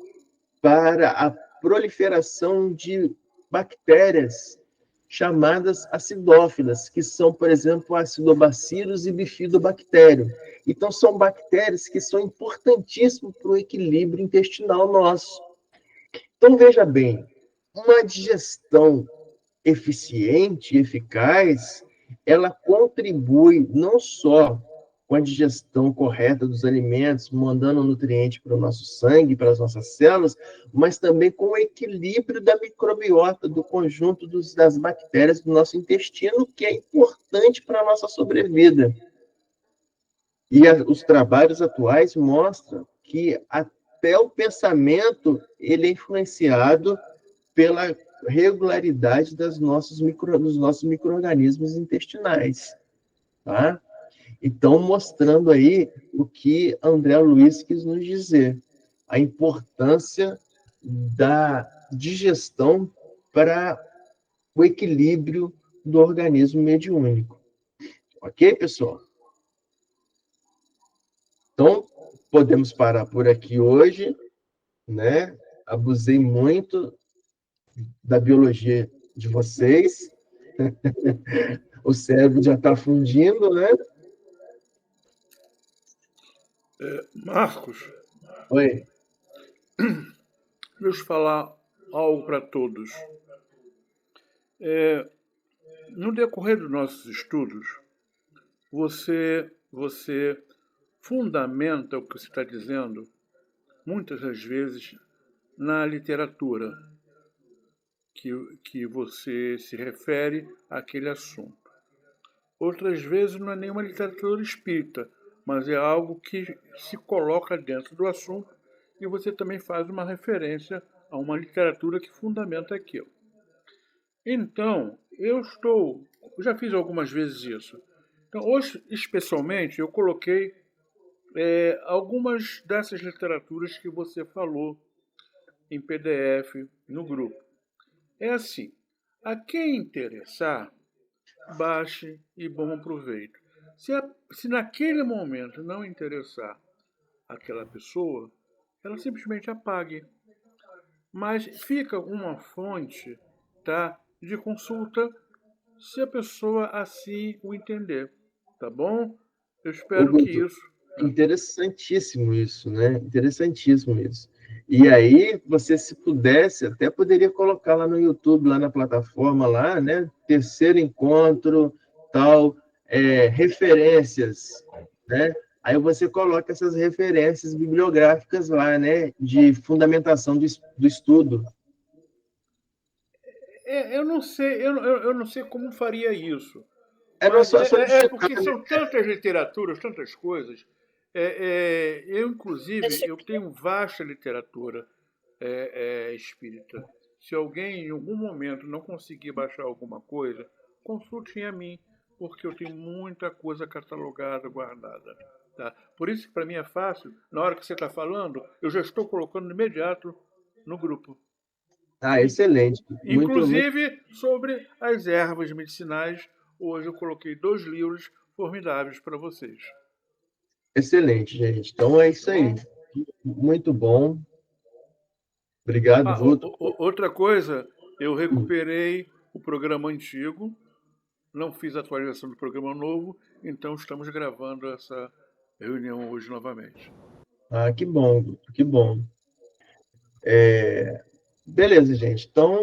para a proliferação de bactérias chamadas acidófilas, que são, por exemplo, acidobacilos e bifidobactério. Então, são bactérias que são importantíssimas para o equilíbrio intestinal nosso. Então, veja bem, uma digestão eficiente e eficaz, ela contribui não só com a digestão correta dos alimentos, mandando nutriente para o nosso sangue, para as nossas células, mas também com o equilíbrio da microbiota, do conjunto das bactérias do nosso intestino, que é importante para a nossa sobrevida. E os trabalhos atuais mostram que até o pensamento ele é influenciado pela regularidade dos nossos micro-organismos intestinais, tá? Então, mostrando aí o que André Luiz quis nos dizer, a importância da digestão para o equilíbrio do organismo mediúnico. Ok, pessoal? Então, podemos parar por aqui hoje, né? Abusei muito da biologia de vocês. O cérebro já está fundindo, né? Marcos, Oi. deixa eu falar algo para todos. No decorrer dos nossos estudos, você fundamenta o que você está dizendo, muitas das vezes, na literatura que você se refere àquele assunto. Outras vezes não é nenhuma literatura espírita, mas é algo que se coloca dentro do assunto e você também faz uma referência a uma literatura que fundamenta aquilo. Então, eu já fiz algumas vezes isso. Então, hoje, especialmente, eu coloquei algumas dessas literaturas que você falou em PDF no grupo. É assim, a quem interessar, baixe e bom proveito. Se naquele momento não interessar aquela pessoa, ela simplesmente apague. Mas fica uma fonte, tá, de consulta se a pessoa assim o entender. Tá bom? Eu espero que isso... Interessantíssimo isso, né? Interessantíssimo isso. E aí, você, se pudesse, até poderia colocar lá no YouTube, lá na plataforma, lá, né? Terceiro encontro, tal, referências, né? Aí você coloca essas referências bibliográficas lá, né? De fundamentação do estudo. Eu não sei como faria isso. Mas Porque são tantas literaturas, tantas coisas. Eu, inclusive, eu tenho vasta literatura espírita. Se alguém em algum momento não conseguir baixar alguma coisa, consultem a mim, porque eu tenho muita coisa catalogada, guardada. Tá? Por isso que para mim é fácil, na hora que você está falando, eu já estou colocando de imediato no grupo. Ah, excelente. Inclusive sobre as ervas medicinais, hoje eu coloquei 2 livros formidáveis para vocês. Excelente, gente. Então é isso aí. Muito bom. Obrigado, Vulto. Outra coisa, eu recuperei o programa antigo, não fiz a atualização do programa novo, então estamos gravando essa reunião hoje novamente. Ah, que bom, que bom. Beleza, gente. Então,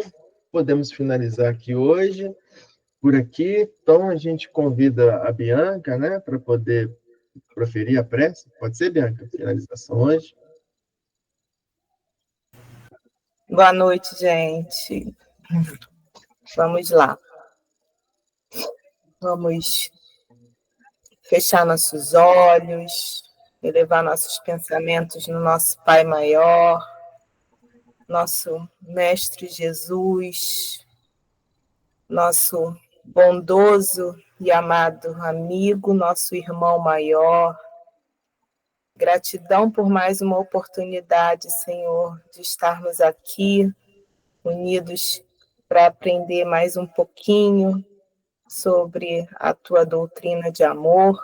podemos finalizar aqui hoje, por aqui. Então, a gente convida a Bianca, né, para poder proferir a prece. Pode ser, Bianca? Finalização hoje. Boa noite, gente. Vamos lá. Vamos fechar nossos olhos, elevar nossos pensamentos no nosso Pai Maior, nosso Mestre Jesus, nosso bondoso e amado amigo, nosso irmão maior. Gratidão por mais uma oportunidade, Senhor, de estarmos aqui, unidos para aprender mais um pouquinho sobre a Tua doutrina de amor.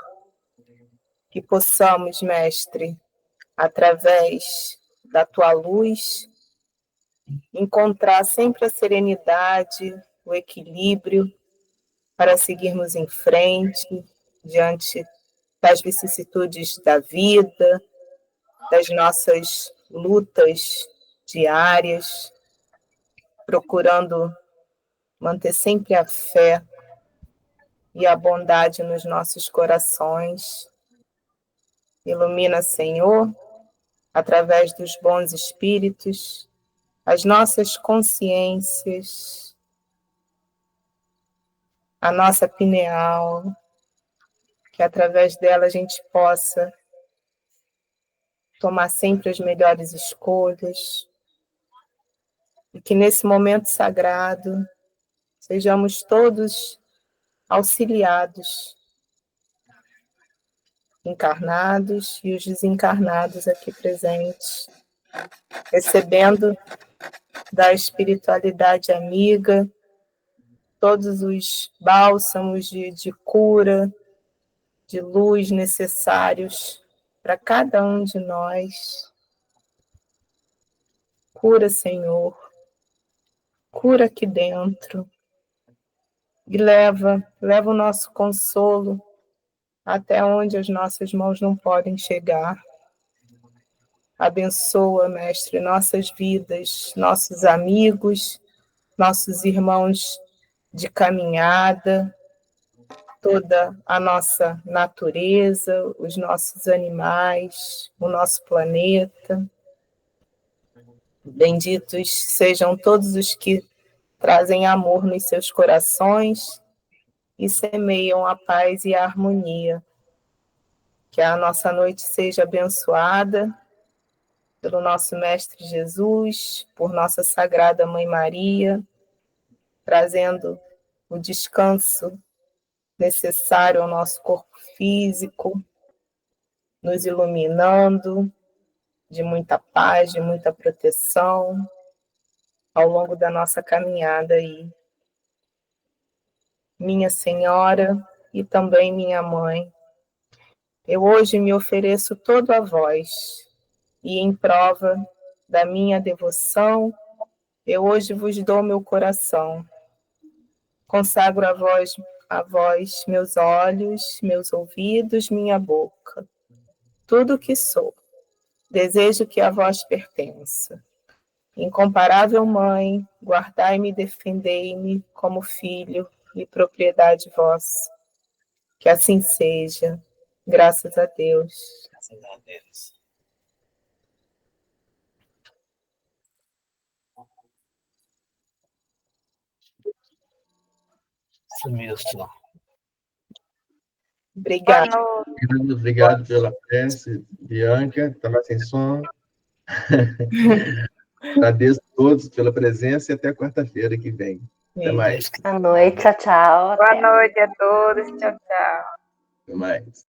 Que possamos, Mestre, através da Tua luz, encontrar sempre a serenidade, o equilíbrio, para seguirmos em frente, diante das vicissitudes da vida, das nossas lutas diárias, procurando manter sempre a fé e a bondade nos nossos corações. Ilumina, Senhor, através dos bons espíritos, as nossas consciências, a nossa pineal, que através dela a gente possa tomar sempre as melhores escolhas, e que nesse momento sagrado sejamos todos auxiliados, encarnados e os desencarnados aqui presentes, recebendo da espiritualidade amiga todos os bálsamos de cura, de luz necessários para cada um de nós. Cura, Senhor, cura aqui dentro e leva o nosso consolo até onde as nossas mãos não podem chegar. Abençoa, Mestre, nossas vidas, nossos amigos, nossos irmãos de caminhada, toda a nossa natureza, os nossos animais, o nosso planeta. Benditos sejam todos os que trazem amor nos seus corações e semeiam a paz e a harmonia. Que a nossa noite seja abençoada pelo nosso Mestre Jesus, por nossa Sagrada Mãe Maria, trazendo o descanso necessário ao nosso corpo físico, nos iluminando de muita paz, de muita proteção ao longo da nossa caminhada aí. Minha Senhora e também minha Mãe, eu hoje me ofereço todo a vós, e em prova da minha devoção, eu hoje vos dou meu coração. Consagro a vós meus olhos, meus ouvidos, minha boca. Tudo o que sou, desejo que a vós pertença. Incomparável Mãe, guardai-me e defendei-me como filho e propriedade vossa. Que assim seja. Graças a Deus. Graças a Deus. Sumiu só. Obrigada. Obrigado pela prece, Bianca. Estava sem som. Agradeço todos pela presença e até quarta-feira que vem. Até mais. Boa noite, tchau, tchau. Boa noite a todos. Tchau, tchau. Até mais.